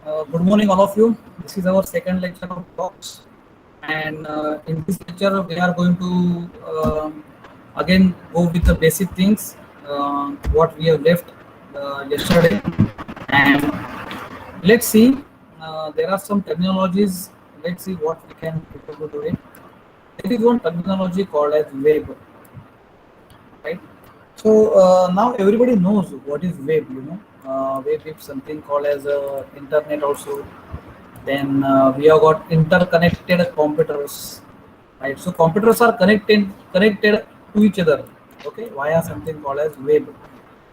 Good morning, all of you. This is our second lecture of talks, and in this lecture, we are going to again go with the basic things what we have left yesterday, and let's see. There are some terminologies. Let's see what we can able to do it. There is one terminology called as web, right? So now everybody knows what is web. Web is something called as internet also. Then we have got interconnected computers, right? So computers are connected to each other, okay, via something called as web.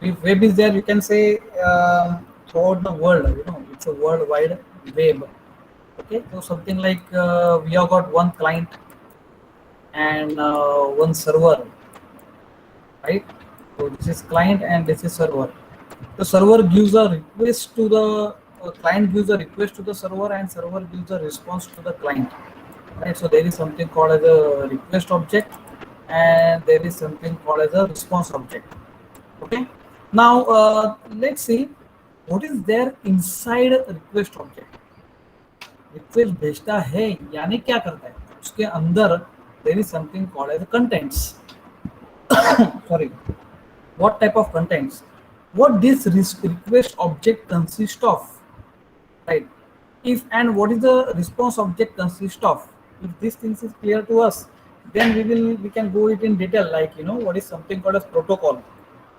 If web is there, you can say throughout the world. It's a worldwide web. Okay, so something like we have got one client and one server, right? So this is client and this is server. The server gives a request to the client gives a request to the server, and server gives a response to the client, right? So there is something called as a request object, and there is something called as a response object. Okay. Now let's see what is there inside a request object. Request भेजता है यानी क्या करता है उसके अंदर there is something called as contents. Sorry, what type of contents, what this request object consists of, right? If and what is the response object consist of. If these things is clear to us, then we can go it in detail, like what is something called as protocol.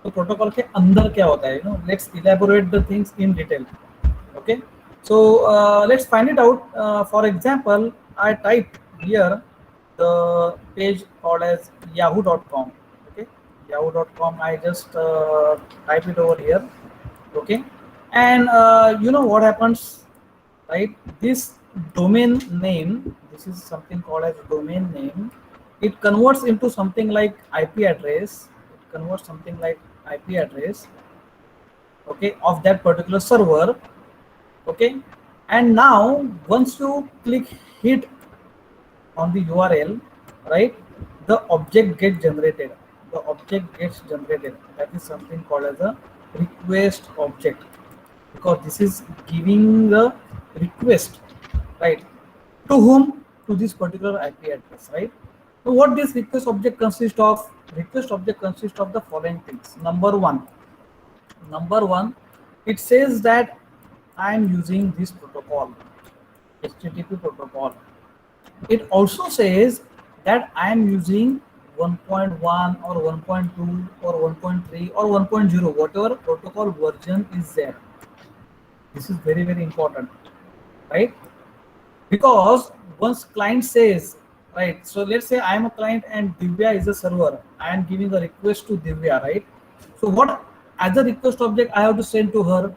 तो protocol के अंदर क्या होता है, let's elaborate the things in detail. Okay, so let's find it out. For example, I typed here the page called as yahoo.com. Okay, yahoo.com, I just type it over here. Okay, and you know what happens, right? This domain name, this is something called as domain name. It converts into something like IP address. It converts something like IP address, okay, of that particular server. Okay, and now once you click hit on the URL, right, the object gets generated. The object gets generated. That is something called as a request object, because this is giving the request, right? To whom? To this particular IP address, right? So what this request object consists of? Request object consists of the following things. Number one, it says that I am using this protocol, HTTP protocol. It also says that I am using 1.1 or 1.2 or 1.3 or 1.0, whatever protocol version is there. This is very, very important, right? Because once client says, right, so let's say I am a client and Divya is a server. I am giving a request to Divya, right? So what as a request object I have to send to her?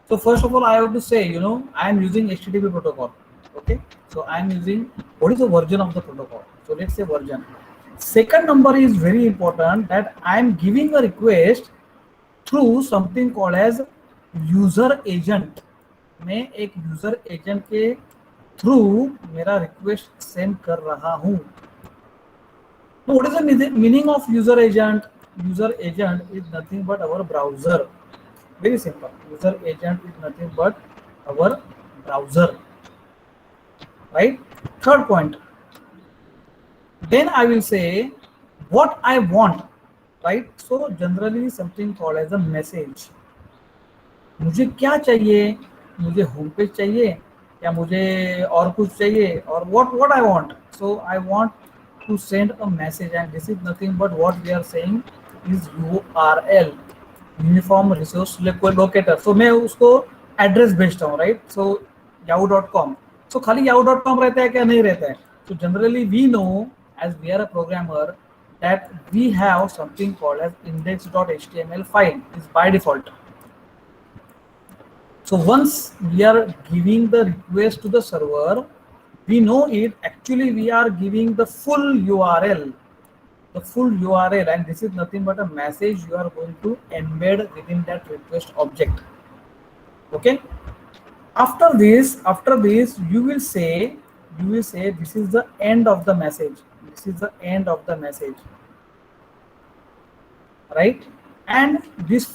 So first of all, I have to say, I am using HTTP protocol. Okay, so I am using, what is the version of the protocol? So let's say version. Second number is very important, that I am giving a request through something called as user agent. मैं एक user agent के through मेरा request send कर रहा हूँ. So what is the meaning of user agent? User agent is nothing but our browser. Very simple. User agent is nothing but our browser, right? Third point. Then I will say what I want, right? So generally something called as a message. मुझे क्या चाहिए? मुझे home page चाहिए या मुझे और कुछ चाहिए, और what I want? So I want to send a message, and this is nothing but what we are saying is URL, uniform resource locator. So मैं उसको एड्रेस भेजता हूँ, राइट? सो yahoo.com. सो खाली yahoo.com रहता है क्या? नहीं रहता है. So generally we know as we are a programmer that we have something called as index.html file is by default. So once we are giving the request to the server, we know it actually we are giving the full URL, and this is nothing but a message you are going to embed within that request object. Okay, after this you will say this is the end of the message. This is the end of the message, right? And these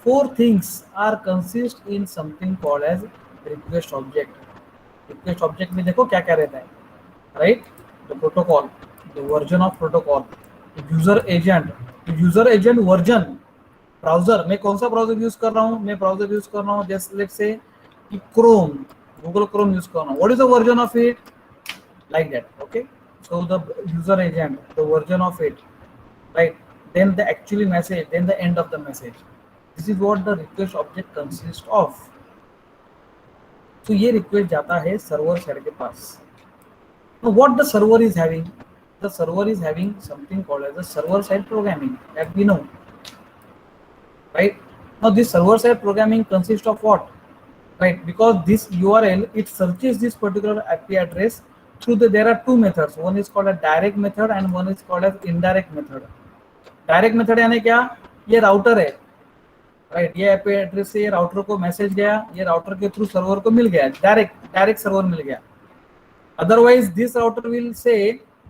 four things are consist in something called as request object. Request object में देखो क्या क्या रहता है, right? The protocol, the version of protocol, user agent, user agent version, browser, मैं कौन सा browser use कर रहा हूँ, मैं ब्राउजर यूज कर रहा हूँ जैसे लेट्स से कि क्रोम, गूगल क्रोम यूज कर रहा हूँ, what is the version of it, like that, okay? So the user agent, the version of it, right? Then the actually message, then the end of the message. This is what the request object consists of. So ये request जाता है server side के पास. Now what the server is having, the server is having something called as the server side programming that we know, right? Now this server side programming consists of what, right? Because this URL, it searches this particular IP address through the, there are two methods, one is called a direct method and one is called as indirect method. Direct method यानी क्या, ये router है, right? ये IP address से ये router को message गया, ये राउटर के थ्रू सर्वर को मिल गया, डायरेक्ट सर्वर मिल गया. Otherwise this router will say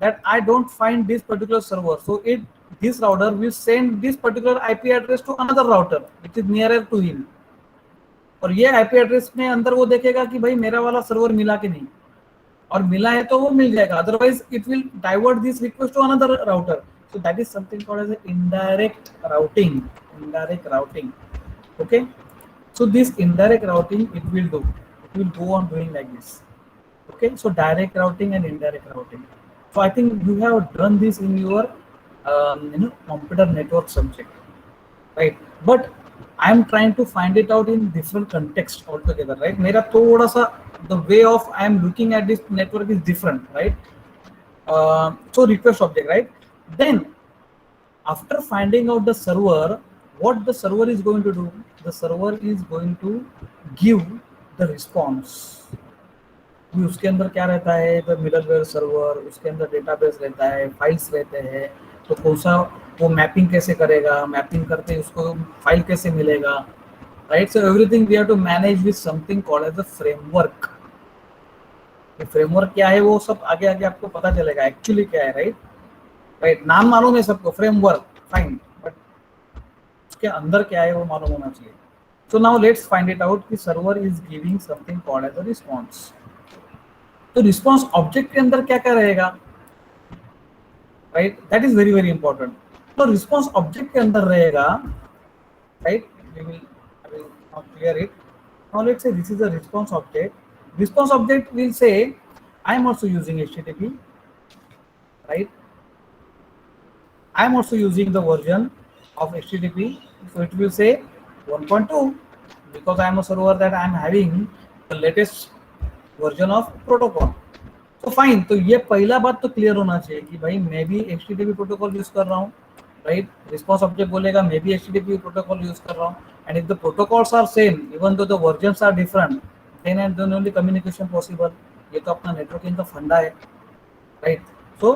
that I don't find this particular server, so it this router will send this particular IP address to another router which is nearer to him. और ये IP address में अंदर वो देखेगा कि भाई मेरा वाला सर्वर मिला कि नहीं, और मिला है तो वो मिल जाएगा, otherwise it will divert this request to another router. So that is something called as indirect routing. Indirect routing. Okay. So this indirect routing, it will do. It will go on doing like this. Okay. So direct routing and indirect routing. So I think you have done this in your computer network subject, right? But I am trying to find it out in different context altogether, right? मेरा थोड़ा सा the way of I am looking at this network is different, right? So request object, right? Then after finding out the server, what the server is going to do, the server is going to give the response. उसके अंदर क्या रहता है, the middleware server, उसके अंदर database रहता है, files रहते हैं, तो कौन सा वो मैपिंग कैसे करेगा, मैपिंग करते उसको फाइल कैसे मिलेगा, right? So everything we have to manage with something called as a framework. ये फ्रेमवर्क क्या है वो सब आगे आगे आपको पता चलेगा एक्चुअली क्या है, राइट? राइट, नाम मालूम है सबको, फ्रेमवर्क, फाइन, बट उसके अंदर क्या है वो मालूम होना चाहिए. So now let's find it out कि server is giving something called as a response. तो रिस्पॉन्स ऑब्जेक्ट के अंदर क्या क्या रहेगा, right? That is very very important. तो रिस्पॉन्स ऑब्जेक्ट के अंदर रहेगा, right? We will clear it. Now let's say this is a response object. Response object will say I am also using HTTP, right? I am also using the version of HTTP, so it will say 1.2 because I am a server that I am having the latest version of protocol. So fine, तो ये पहला बात तो clear होना चाहिए कि भाई मैं भी HTTP प्रोटोकॉल यूज कर रहा हूँ, राइट? रिस्पॉन्स ऑब्जेक्ट बोलेगा मैं भी HTTP प्रोटोकॉल यूज कर रहा हूँ, and if the protocols are same even though the versions are different, then and then only communication possible. ये तो अपना नेटवर्किंग का फंडा है, right? So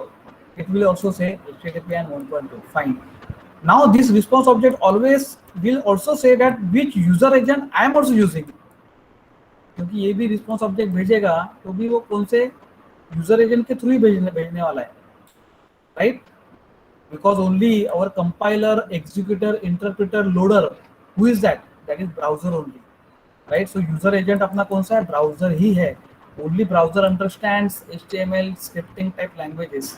it will also say HTTP and 1.2. Fine. Now this response object always will also say that which user agent I am also using. क्योंकि ये भी response object भेजेगा तो भी वो कौन से यूजर एजेंट के थ्रू ही भेजने वाला है, right? Because only our compiler, executor, interpreter, loader, who is that? That is browser only, right? So user agent अपना कौन सा है? ब्राउजर ही है. Only browser understands HTML scripting type languages,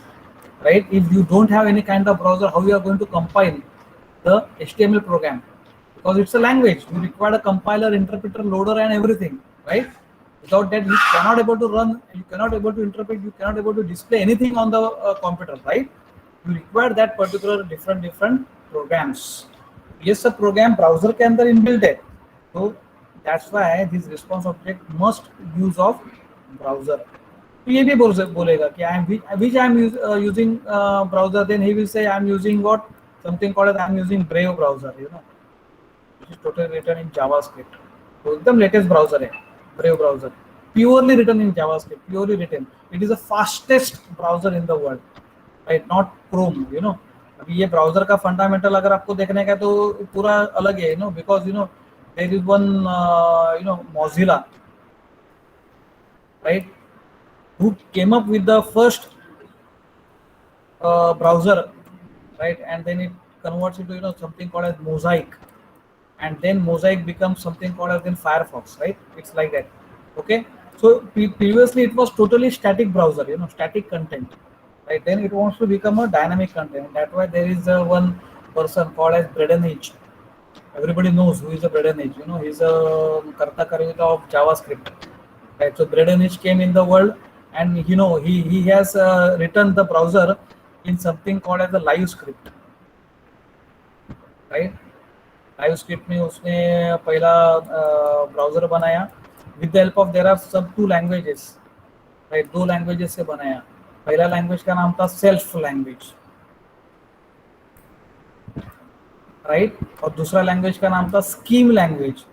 right? If you don't have any kind of browser, how you are going to compile the HTML program? Because it's a language, you require a compiler, interpreter, loader and everything, right? Without that you cannot able to run, you cannot able to interpret, you cannot able to display anything on the computer, right? You require that particular different programs. Yes, a program browser के अंदर inbuilt है, so that's why this response object must use of browser. ये भी बोलेगा कि I am using browser, then he will say I am using what, something called I am using Brave browser, you know, which is totally written in JavaScript. तो एकदम latest browser है Brave browser, purely written in JavaScript, purely written. It is the fastest browser in the world, right? Not Chrome, you know. अभी ये browser का fundamental अगर आपको देखने का तो पूरा अलग है, you know, because you know there is one Mozilla, right, who came up with the first browser, right? And then it converts into something called as Mosaic, and then Mosaic becomes something called as in Firefox, right? It's like that. Okay, so previously it was totally static browser, static content, right? Then it wants to become a dynamic content. That's why there is one person called as Braden H. Everybody knows who is a Braden H. He's a Karta Karita of JavaScript, right? So Braden H came in the world, and he has written the browser in something called as a live script, right? Live script में उसने पहला browser बनाया with the help of there are सब two languages, right? दो languages से बनाया. पहला language का नाम था सेल्फ लैंग्वेज, राइट? और दूसरा लैंग्वेज का नाम था Scheme language.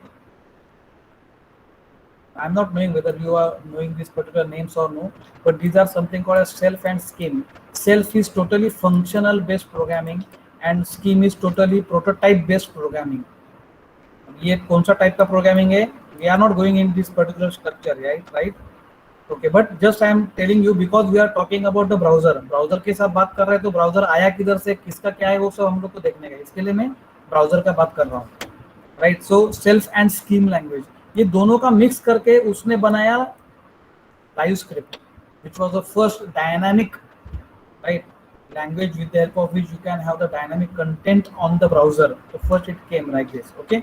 I am not knowing whether you are knowing this particular names और no, but these are something called as Self and Scheme. Self is totally functional based programming and Scheme is totally prototype based programming. ये कौन सा type का programming है? We are not going in this particular structure, right? Okay, but just I am telling you because we are talking about the browser. Browser के साथ बात कर रहे हैं, तो ब्राउजर आया किधर से, किसका क्या है, वो सब हम लोग को देखने का. इसके लिए मैं ब्राउजर का बात कर रहा हूँ, right? So self and scheme language, ये दोनों का मिक्स करके उसने बनाया live script, which was the first dynamic, right, language with the help of which you can have the dynamic content on the browser. So first it came like this. Okay,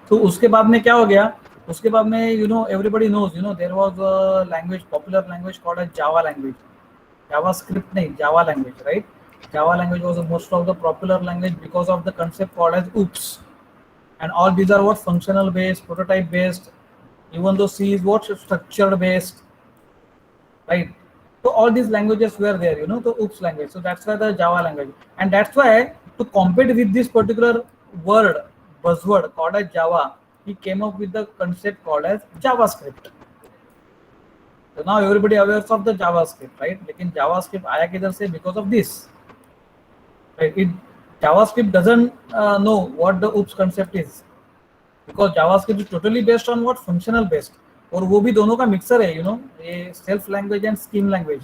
so उसके बाद में क्या हो गया? उसके बाद में everybody knows there was a language, popular language called as Java language. JavaScript नहीं, Java language, right? Java language was the most of the popular language because of the concept called as OOPS, and all these are what functional based, prototype based. Even though C is what structured based, right? So all these languages were there, the OOPS language. So that's why the Java language, and that's why to compete with this particular buzzword called as Java, he came up with the concept called as JavaScript. So now everybody aware of the JavaScript, right? लेकिन JavaScript आया किधर से? Because of this, right? JavaScript doesn't know what the OOPS concept is, because JavaScript is totally based on what functional based. और वो भी दोनों का mixer है, ये self language and scheme language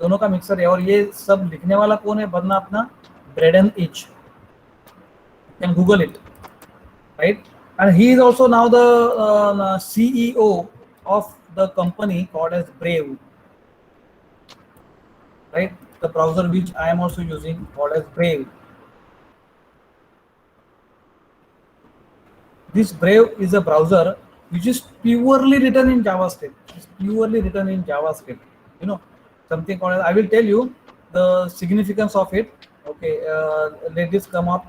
दोनों का मिक्सर है. और ये सब लिखने वाला कौन है? बंदा अपना Brendan Eich. Can Google it, right? And he is also now the CEO of the company called as Brave, right? The browser which I am also using called as Brave. This Brave is a browser which is purely written in JavaScript. It's purely written in JavaScript. Something called, I will tell you the significance of it. Okay, let this come up.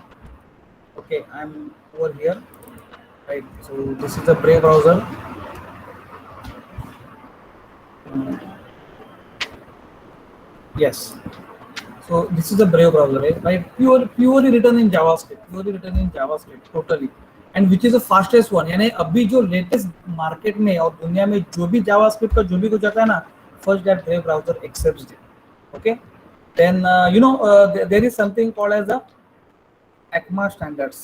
Okay, I'm over here, right? So this is the Brave browser. Yes. So this is the Brave browser, right? Purely written in JavaScript, totally. And which is the fastest one. यानी अभी जो latest market में और दुनिया में जो भी JavaScript का जो भी कुछ आता है ना, first that Brave browser accepts it. Okay, then there is something called as the ECMA standards,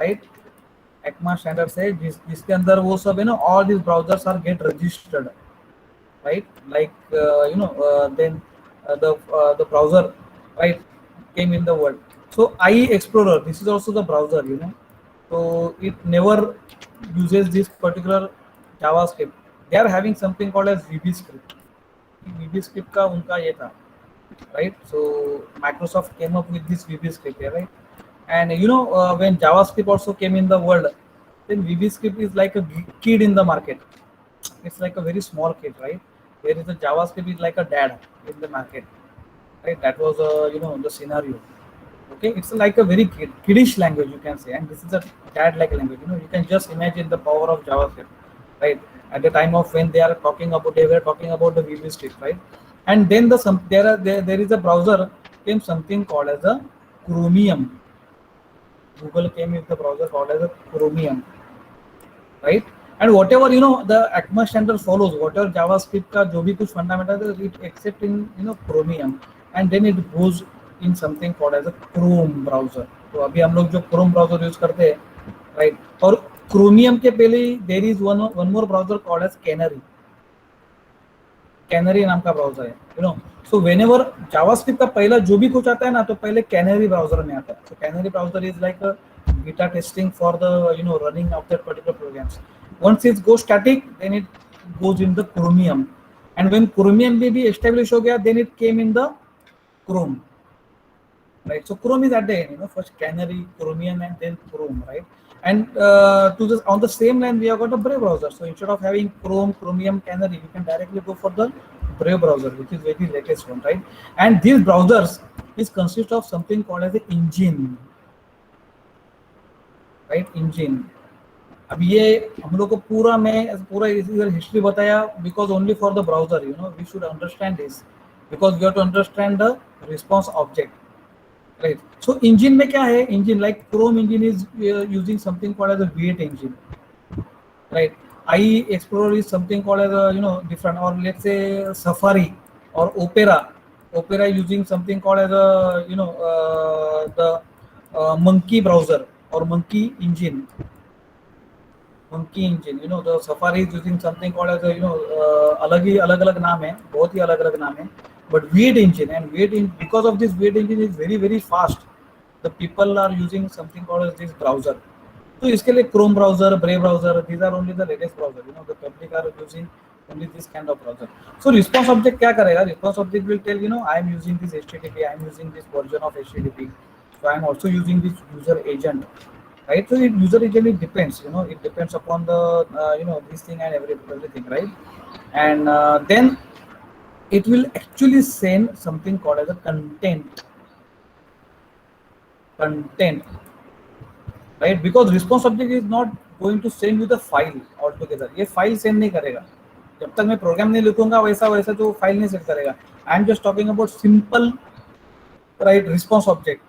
right? ECMA standards है जिसके अंदर वो सब है ना, all this browsers are get registered, right? Like then the browser, right, came in the world. So IE Explorer, this is also the browser, so it never uses this particular JavaScript. They are having something called as VBScript. VBScript का उनका ये था, right? So Microsoft came up with this VBScript, right? And when JavaScript also came in the world, then VBScript is like a kid in the market. It's like a very small kid, right? Whereas the JavaScript is like a dad in the market, right? That was the scenario. Okay, it's like a very kiddish language, you can say, and this is a dad-like language. You can just imagine the power of JavaScript, right? At the time of when they were talking about the VBScript, right? And then there is a browser came something called as a Chromium. Google came with the browser called as a Chromium, right? And whatever the ECMA standard follows, whatever JavaScript का जो भी कुछ fundamental है, it accept in Chromium, and then it goes in something called as a Chrome browser. तो अभी हम लोग जो Chrome browser यूज करते हैं, right? और Chromium के पहले there is one more browser called as Canary. Canary नाम का ब्राउजर है, So whenever JavaScript का पहला जो भी कुछ आता है ना, तो पहले Canary ब्राउजर में आता है. So Canary browser is like a beta testing for the running of that particular programs. Once it goes static, then it goes in the Chromium, and when Chromium may be established ho gaya, then it came in the Chrome, right? So Chrome is at the end, first Canary, Chromium, and then Chrome, right? And to this on the same line, we have got a Brave browser. So instead of having Chrome, Chromium, Canary, you can directly go for the Brave browser, which is very latest one, right? And these browsers is consist of something called as the engine, right? Engine. अब ये हम लोग को पूरा इधर history बताया because only for the browser, we should understand this because we have to understand the response object. Right. So engine में क्या है? Engine like Chrome engine is using something called as a V8 engine. Right. IE Explorer is something called as a different, or let's say Safari or Opera. Opera using something called as a the Monkey browser or Monkey engine. Monkey engine. The Safari is using something called as a अलग नाम है, बहुत ही अलग नाम है. But V8 engine, and because of this V8 engine is very very fast, the people are using something called as this browser. So इसके लिए Chrome browser, Brave browser, these are only the latest browser. The public are using only this kind of browser. So response object क्या करेगा? Response object will tell I am using this HTTP, I am using this version of HTTP, so I am also using this user agent. Right, so user agent, it depends, it depends upon the this thing and everything, right? And then it will actually send something called as a content, right? Because response object is not going to send you the file altogether. ये file send नहीं करेगा जब तक मैं programme नहीं लिखूंगा, वैसा तो फाइल नहीं सेंड करेगा. I am just talking about simple, right, response object.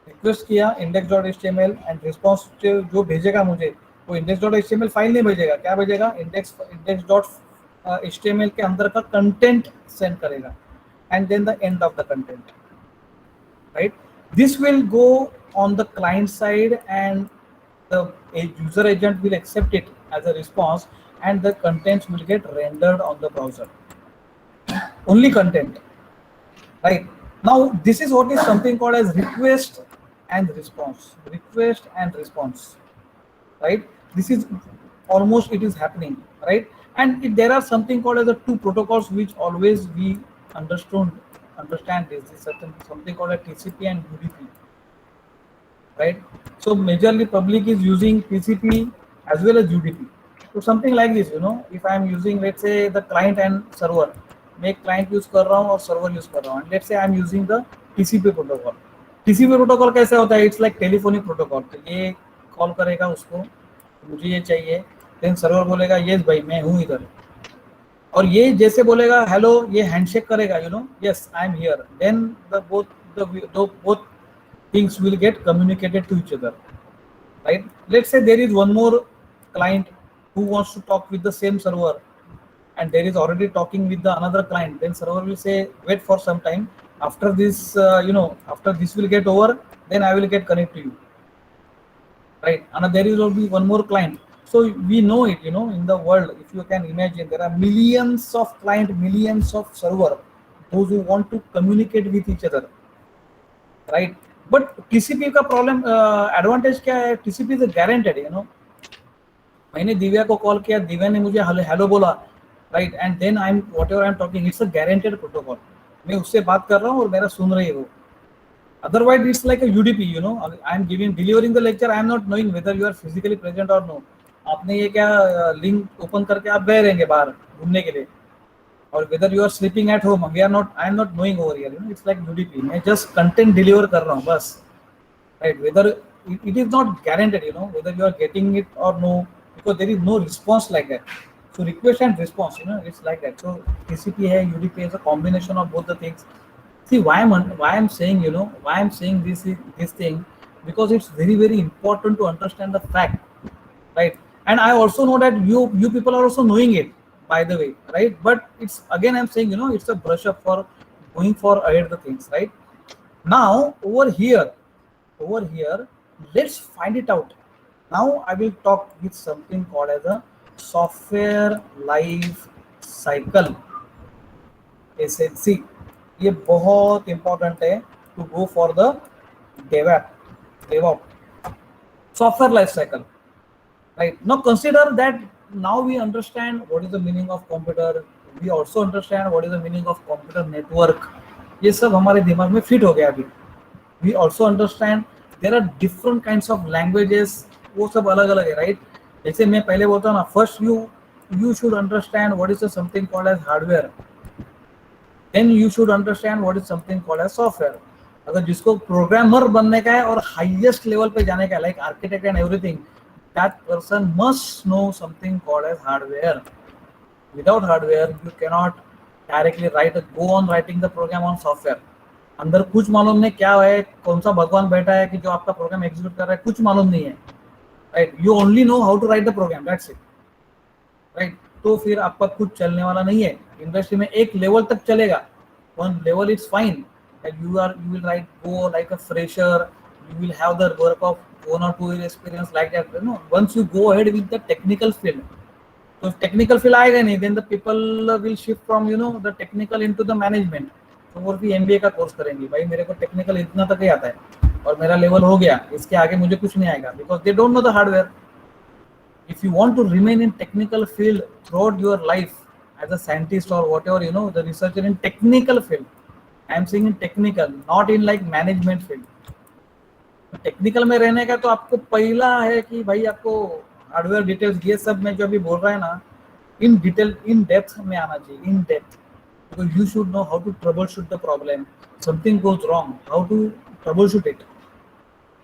Request किया index.html एंड रिस्पॉन्स जो भेजेगा मुझे, वो index.html फाइल नहीं भेजेगा. क्या भेजेगा? index.html के अंदर का कंटेंट सेंड करेगा, and then the end of the content, right? This will go on the client side, and the user agent will accept it as a response, and the contents will get rendered on the browser. Only content, right? Now this is what is something called as request and response. Request and response, right? This is almost it is happening, right? And there are something called as the two protocols which always we understand this is something called a TCP and UDP, right? So majorly public is using TCP as well as UDP. So something like this, if I am using, let's say, the client and server, मैं client use कर रहा हूँ और server use कर रहा हूँ, and let's say I am using the TCP protocol. TCP protocol कैसे होता है? It's like telephonic protocol. तो ये कॉल करेगा उसको, मुझे ये चाहिए, then server बोलेगा yes भाई मैं हूँ इधर, और ये जैसे बोलेगा हेलो, ये हैंडशेक करेगा, yes I am here, then both things will get communicated to each other, right? Let's say there is one more client who wants to talk with the same server, and there is already talking with the another client, then server will say wait for some time, after this after this will get over, then I will get connect to you, right? And there will be one more client. So we know it, in the world, if you can imagine, there are millions of clients, millions of server, those who want to communicate with each other, right? But TCP का problem advantage क्या है? TCP is guaranteed, मैंने दिव्या को call किया, दिव्या ने मुझे hello बोला, right? And then whatever I'm talking, it's a guaranteed protocol. मैं उससे बात कर रहा हूँ और मेरा सुन रही है वो. Otherwise, it's like a UDP, I'm delivering the lecture, I'm not knowing whether you are physically present or no. आपने ये क्या लिंक ओपन करके आप गए रहेंगे बाहर घूमने के लिए, और whether you are sleeping at home, I am not knowing over here, it's like UDP. मैं just content deliver कर रहा हूँ बस, right? Whether it is not guaranteed, whether you are getting it or no, because there is no response like that. So request and response, it's like that. So TCP है, UDP is a combination of both the things. See why I'm saying, why I'm saying this thing, because it's very very important to understand the fact, right? And I also know that you people are also knowing it, by the way, right? But it's again I'm saying, it's a brush up for going for ahead the things, right? Now over here, let's find it out. Now I will talk with something called as a software life cycle, SLC. ये बहुत important है to go for the DevOps. software life cycle, right? Now consider that now we understand what is the meaning of computer, we also understand what is the meaning of computer network. ये सब हमारे दिमाग में fit हो गया अभी. We also understand there are different kinds of languages, वो सब अलग अलग है, right? जैसे मैं पहले बोलता हूँ ना, first you should understand what is the something called as hardware, then you should understand what is something called as software. अगर जिसको प्रोग्रामर बनने का है और हाईएस्ट लेवल पे जाने का है, like architect and everything, that person must know something called as hardware. Without hardware you cannot directly go on writing the program on software. अंदर कुछ मालूम नहीं क्या है, कौन सा भगवान बैठा है कि जो आपका प्रोग्राम एग्जीक्यूट कर रहा है, कुछ मालूम नहीं है, right? You only know how to write the program, that's it, right? तो फिर आपका कुछ चलने वाला नहीं है. इंडस्ट्री में एक लेवल तक चलेगा, one level is fine, and you will write go like a fresher, you will have the work of 1 or 2 year experience like that, you know. Once you go ahead with the technical field, so if technical field आएगा नहीं, then the people will shift from, you know, the technical into the management. तो वो भी MBA का course करेंगे, भाई मेरे को टेक्निकल इतना तक ही आता है और मेरा लेवल हो गया, इसके आगे मुझे कुछ नहीं आएगा, because they don't know the hardware. If you want to remain in technical field throughout your life as a scientist or whatever, you know, the researcher in technical field, I am saying in technical, not in like management field. Technical में रहने का तो आपको पहला है कि भाई आपको हार्डवेयर डिटेल्स, ये सब मैं जो अभी बोल रहा है ना, इन डिटेल इन डेप्थ में आना चाहिए, in depth. Because you should know how to troubleshoot the problem, something goes wrong, how to troubleshoot it.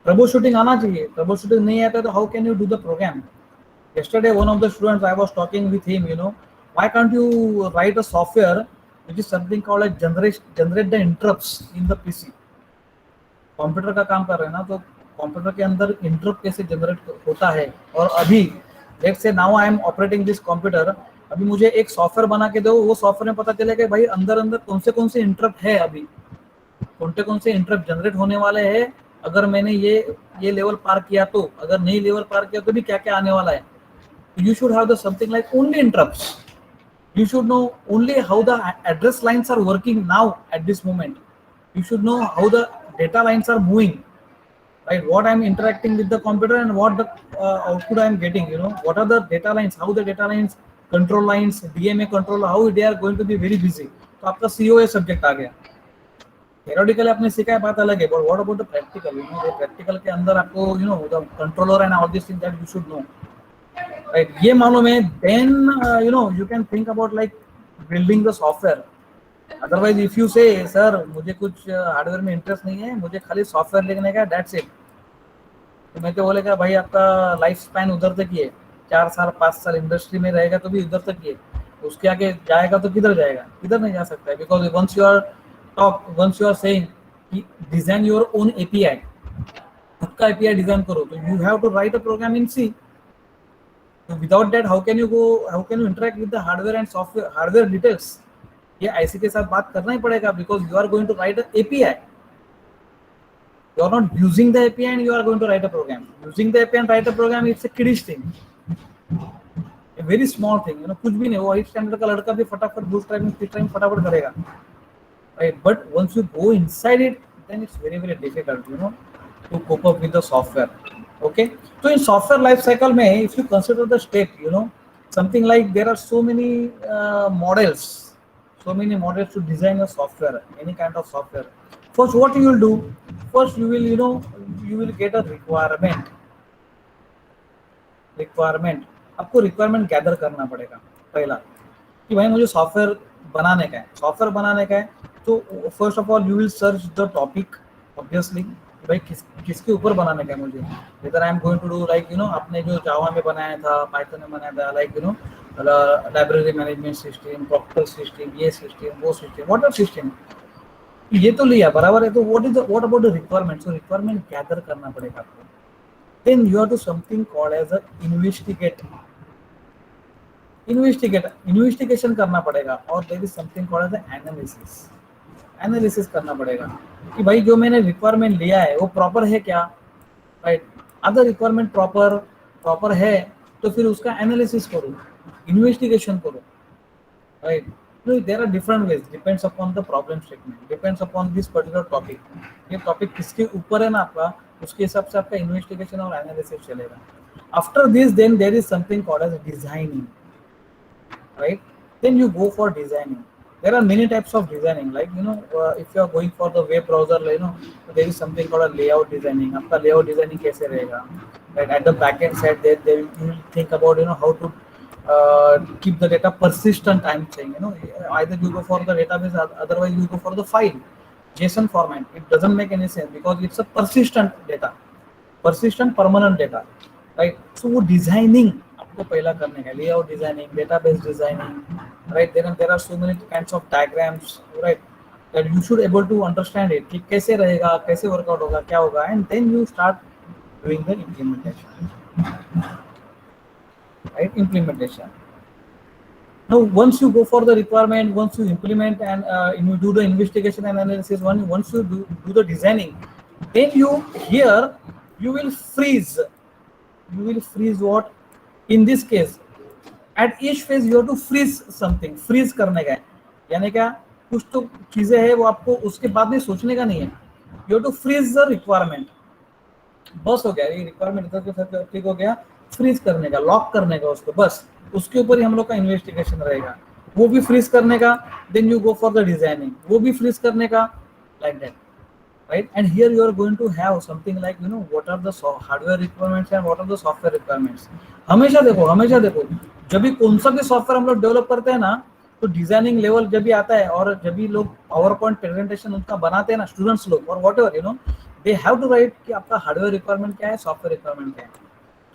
Troubleshooting आना चाहिए. ट्रबल शूटिंग नहीं आता तो how can you do the program? Yesterday one of the students, I was talking with him, you know, why can't you write a software which is something called as generate the interrupts in the PC. Computer का काम कर रहे हैं ना, तो computer के अंदर interrupt कैसे जनरेट होता है. और अभी let's say now I am operating this computer, अभी मुझे एक सॉफ्टवेयर बना के दो, वो सॉफ्टवेयर में पता चलेगा भाई अंदर अंदर कौन से इंटरप्ट है, अभी कौन से इंटरप्ट जनरेट होने वाले हैं, अगर मैंने ये लेवल पार किया तो, अगर नहीं लेवल पार किया तो भी क्या क्या आने वाला है. You should have the something like only interrupts. You should know only how the address lines are working now at this moment. You should know how the data lines are moving, right? What I'm interacting with the computer and what the output I'm getting, you know, what are the data lines, how the data lines, control lines, DMA controller, how they are going to be very busy. तो आपका COA subject आ गया. Theoretically आपने सीखा है, बात अलग है, but what about the practical? You know, the practical के अंदर आपको, you know, the controller and all these things that you should know. Right, ये मालूम है, then you know, you can think about like building the software. Otherwise if you say sir मुझे कुछ hardware में interest नहीं है, मुझे खाली सॉफ्टवेयर लिखने का, that's it, तो मैं तो बोलेगा भाई आपका लाइफ स्पैन उधर तक ही है, 4 साल 5 साल इंडस्ट्री में रहेगा तो भी उधर तक ही है, उसके आगे जाएगा तो किधर जाएगा, किधर नहीं जा सकता है. Because once you are saying कि डिजाइन योर ओन API, खुद का API डिजाइन करो, तो you have to write a program in C. So without that, how can you interact with the hardware and software, hardware details? ये IC के साथ बात करना ही पड़ेगा, because you are going to write an API. You are not using the API and you are going to write a program. Using the API and write a program, it's a kiddish thing, a very small thing. You know, कुछ भी नहीं, वो 8th standard का लड़का भी फटाफट bootstrapping speedstrapping फटाफट करेगा, right? But once you go inside it, then it's very very difficult, you know, to cope up with the software. Okay, so in software life cycle में, if you consider the step, you know, something like there are so many models to design a software, any kind of software. First, what you will do? First, you will, you know, you will get a requirement. आपको requirement gather करना पड़ेगा पहला, कि भाई मुझे software बनाने का है. तो first of all you will search the topic, obviously भाई किसके ऊपर बनाने का है मुझे. इधर I am going to do like, you know, आपने जो जावा में बनाया था, पाइथन में बनाया था, like, you know, library management system, proctor system, ये सिस्टम, वो सिस्टम, व्हाट सिस्टम, ये तो लिया बराबर है. तो what about the requirement? So requirement gather करना पड़ेगा आपको. Then you have to something called as a investigation करना पड़ेगा. और there is something called as analysis करना पड़ेगा कि भाई जो मैंने रिक्वायरमेंट लिया है वो प्रॉपर है क्या, राइट? अगर रिक्वायरमेंट प्रॉपर है तो फिर उसका एनालिसिस करो, इन्वेस्टिगेशन करो, right? There are different ways, depends upon the problem statement, depends upon this particular topic. ये टॉपिक किसके ऊपर है ना आपका, उसके हिसाब से आपका इन्वेस्टिगेशन और एनालिसिस चलेगा. After this then there is something called as designing, right? Then you go for designing. There are many types of designing, like if you are going for the web browser, there is something called a layout designing. आपका layout designing कैसे रहेगा, right? At the backend side, they will, you will think about how to keep the data persistent. I'm saying, either you go for the database, otherwise you go for the file, JSON format. It doesn't make any sense because it's a persistent data, persistent permanent data, right. So वो designing आपको पहला करने का, layout designing, database designing, right. There are so many kinds of diagrams, right, that you should able to understand it कि कैसे रहेगा, कैसे workout होगा, क्या होगा, and then you start doing the implementation, right. Implementation. Now, once you go for the requirement, once you implement and you do the investigation and analysis, once you do the designing, then you will freeze. You will freeze what? In this case, at each phase you have to freeze something. Freeze करने का है, यानी क्या, कुछ तो चीजें हैं वो आपको उसके बाद में सोचने का नहीं है. You have to freeze the requirement. बस हो गया, ये रिक्वायरमेंट इधर के साथ ठीक हो गया, फ्रीज करने का, लॉक करने का उसको, बस उसके ऊपर ही हम लोग का इन्वेस्टिगेशन रहेगा. वो भी फ्रीज करने का, then you go for the designing, वो भी फ्रीज करने का, like that, right? And here you are going to have something like what are the hardware requirements and what are the software requirements. हमेशा देखो जब भी कौन सा भी सॉफ्टवेयर हम लोग डेवलप करते हैं ना, तो डिजाइनिंग लेवल जब भी आता है और जब भी लोग पावर पॉइंट प्रेजेंटेशन उनका बनाते हैं ना, स्टूडेंट्स लोग और whatever, they have to write कि आपका हार्डवेयर रिक्वायरमेंट क्या है, सॉफ्टवेयर रिक्वायरमेंट क्या है.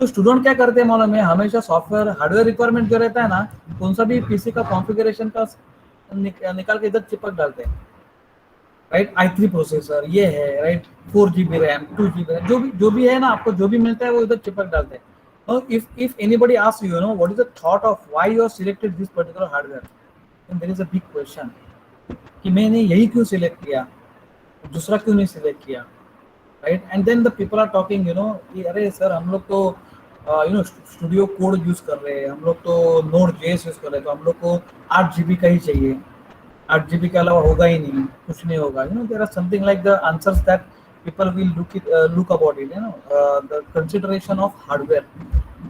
तो स्टूडेंट क्या करते हैं मालूम है, हमेशा सॉफ्टवेयर हार्डवेयर रिक्वायरमेंट जो रहता है ना, कौन सा भी पीसी का कॉन्फ़िगरेशन का निकाल के इधर चिपक डालते हैं, राइट. i3 प्रोसेसर ये है, right, 4GB RAM, 2GB RAM, जो भी है ना, आपको जो भी मिलता है वो इधर चिपक डालते हैं. और if anybody asks you, what is the thought of why you have selected this particular hardware, then there is a big question कि मैंने यही क्यों सिलेक्ट किया, दूसरा क्यों नहीं सिलेक्ट किया, right. And then the people are talking कि अरे सर हम लोग तो स्टूडियो कोड यूज कर रहे हैं, हम लोग तो Node.js यूज कर रहे हैं, तो हम लोग को 8GB का ही चाहिए, 8GB के अलावा होगा ही नहीं, कुछ नहीं होगा. There are something like the answers that people will look about it, the consideration of hardware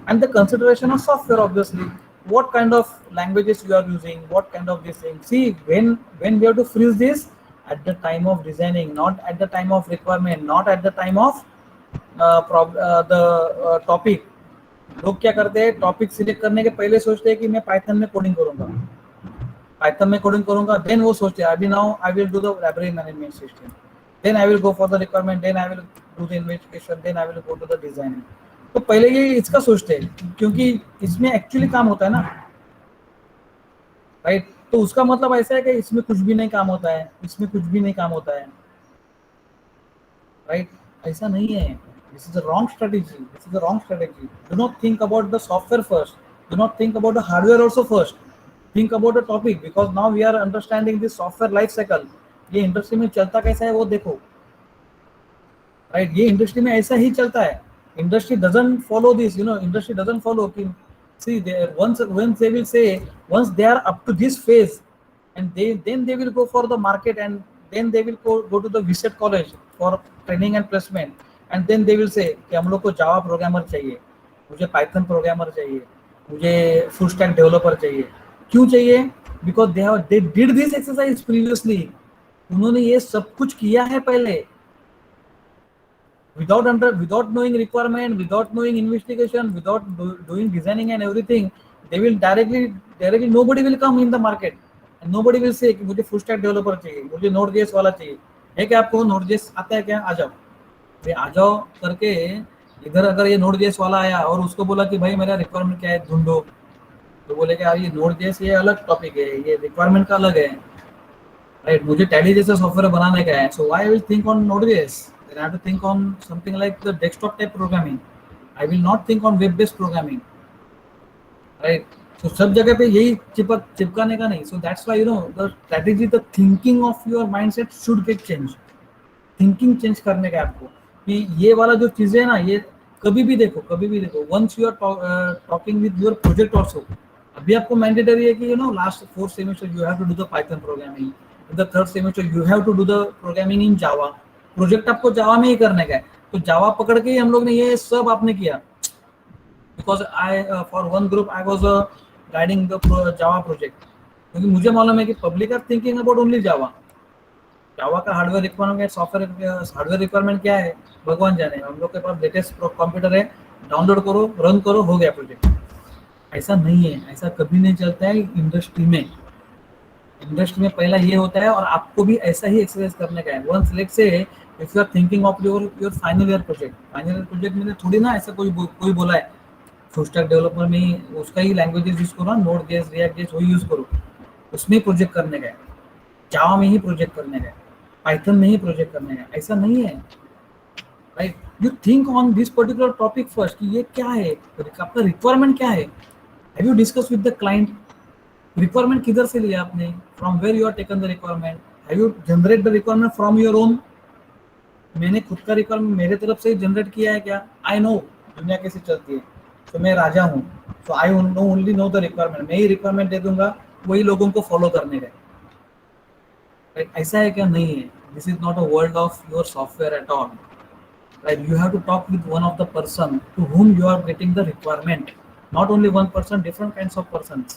and the consideration of software, obviously. What kind of languages you are using, what kind of this thing. See, when we have to freeze this at the time of designing, not at the time of requirement, not at the time of the topic. लोग क्या करते हैं, topic select करने के पहले सोचते हैं कि मैं पाइथन में कोडिंग करूंगा, देन वो सोचते हैं अभी now I will do the library management system, then I will go for the requirement, then I will do the investigation, then I will go to the designing. तो पहले ये इसका सोचते हैं क्योंकि इसमें एक्चुअली काम होता है ना, राइट. तो उसका मतलब ऐसा है कि इसमें कुछ भी नहीं काम होता है, इसमें कुछ भी नहीं काम होता है, राइट. ऐसा नहीं है. This is a wrong strategy. Do not think about the software first. Do not think about the hardware also first. Think about the topic, because now we are understanding this software life cycle. ये industry में चलता कैसा है वो देखो, right. ये industry में ऐसा ही चलता है. Industry doesn't follow this, industry doesn't follow कि सी once they will say, once they are up to this phase, and then they will go for the market, and then they will go to the VSET college for training and placement, and then they will say कि हम लोग को जावा programmer चाहिए, मुझे Python programmer चाहिए, मुझे full stack developer चाहिए. क्यों चाहिए? Because they did this exercise previously. उन्होंने ये सब कुछ किया है पहले, without knowing requirement, without knowing investigation, without doing designing and everything. They will directly nobody will come in the market and nobody will say कि मुझे full stack developer चाहिए, मुझे Node.js वाला चाहिए. है क्या आपको Node.js आता है क्या? आ जाओ करके इधर अगर ये Node.js वाला आया और उसको बोला कि भाई मेरा रिक्वायरमेंट क्या है ढूंढो, तो बोलेगा यार ये Node.js ये अलग टॉपिक है, ये रिक्वायरमेंट का अलग है, राइट. मुझे टैली जैसा सॉफ्टवेयर बनाने का है, so why I will think on Node.js. Then I have to think on something like the desktop type programming. I will not think on web based programming, right. So सब जगह पे यही चिपकाने का नहीं. So that's why the strategy, the thinking of your mindset should get changed. Thinking change करने का आपको कि ये वाला जो चीजें है ना, ये कभी भी देखो. Once you are talking with your project also, अभी आपको मैंडेटरी है कि last 4 semester you have to do the Python programming. In the 3rd semester you have to do the programming in Java. Project आपको जावा में ही करने का है. तो जावा पकड़ के ही हम लोग ने ये सब आपने किया, because I for one group I was guiding the Java project, क्योंकि मुझे मालूम है कि public are thinking about only Java. Java का hardware requirement, software hardware requirement क्या है भगवान जाने। हम लोग के पास लेटेस्ट कंप्यूटर है, डाउनलोड करो, रन करो, हो गया प्रोजेक्ट। ऐसा नहीं है, ऐसा कभी नहीं चलता है इंडस्ट्री में। इंडस्ट्री में पहला ये होता है, और आपको भी ऐसा ही एक्सरसाइज करने का है। Once let's say if you are thinking of your final year project, final year project में थोड़ी ना ऐसा कोई बोला है फुल स्टैक डेवलपर में ही उसका ही लैंग्वेजेस यूज करो, नोड जेएस, रिएक्ट जेएस वही यूज करो, उसमें ही प्रोजेक्ट करने का है, जावा में ही प्रोजेक्ट करने का है, पाइथन में ही प्रोजेक्ट करने का है। ऐसा नहीं है, right? You think on this particular topic first कि ये क्या है, आपका रिक्वायरमेंट क्या है। Have you discuss with the client, requirement किधर से लिया आपने, from where you are taken the requirement, have you generate the requirement from your own. मैंने खुद का रिक्वायरमेंट मेरे तरफ से जनरेट किया है क्या? आई नो दुनिया कैसे चलती है, तो मैं राजा हूँ, तो I know only know the requirement, मैं ही रिक्वायरमेंट दे दूंगा, वही लोगों को फॉलो करने का। राइट? ऐसा है क्या? नहीं है। This is not a world of your software at all. Right, you have to talk with one of the person to whom you are getting the requirement, not only one person, different kinds of persons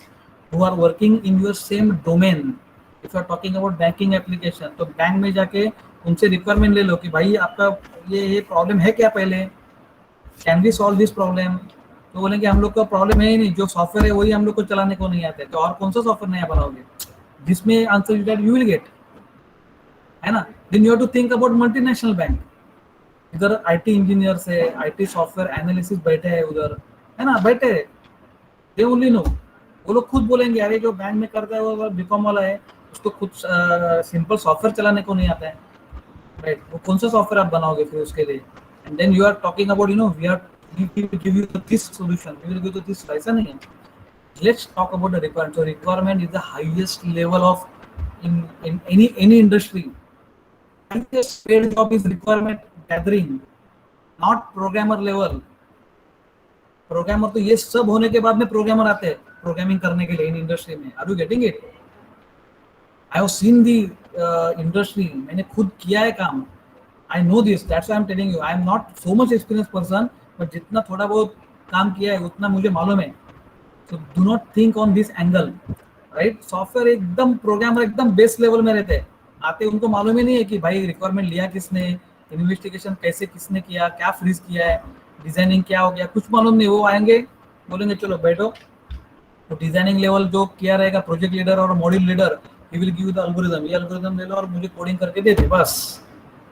who are working in your same domain. If you are talking about banking application, तो bank में जाके उनसे requirement ले लो कि भाई आपका ये problem है क्या, पहले can we solve this problem. तो बोलेंगे हम लोग का प्रॉब्लम है ही नहीं, जो सॉफ्टवेयर है वही हम लोग को चलाने को नहीं आता है, तो और कौन सा सॉफ्टवेयर नया बनाओगे जिसमें आंसर यू विल गेट, है ना? Then you have to think about multinational bank, इधर आईटी इंजीनियर्स है, आईटी सॉफ्टवेयर एनालिसिस बैठे हैं उधर, है ना, बैठे हैं, दे ओनली नो। वो लोग खुद बोलेंगे अरे जो बैंक में करता है वो बीकॉम वाला है, उसको खुद सिंपल सॉफ्टवेयर चलाने को नहीं आता है, राइट? वो कौन सा सॉफ्टवेयर आप बनाओगे फिर उसके लिए? And then you are talking about we are give you this solution, we will give you this. ऐसा नहीं है। Let's talk about the requirement. So requirement is the highest level of in any industry. Highest paid job is requirement gathering, not programmer level. Programmer तो ये सब होने के बाद में प्रोग्रामर आते हैं प्रोग्रामिंग करने के लिए इन इंडस्ट्री में। Are you getting it? I have seen the industry, मैंने खुद किया है काम। I know this, that's why I am telling you. I am not so much experience person, but जितना थोड़ा बहुत काम किया है उतना मुझे मालूम है। So do not think on this angle, right? Software एकदम प्रोग्रामर एकदम बेस लेवल में रहते हैं, आते उनको मालूम ही नहीं है कि भाई रिक्वायरमेंट लिया किसने, इन्वेस्टिगेशन कैसे किसने किया, क्या फ्रीज किया है, डिजाइनिंग क्या हो गया, कुछ मालूम नहीं। वो आएंगे बोलेंगे चलो बैठो, तो डिजाइनिंग लेवल जो किया रहेगा प्रोजेक्ट लीडर और module leader, he will give the algorithm, ये एल्गोरिथम ले लो और मुझे कोडिंग करके दे दे, बस।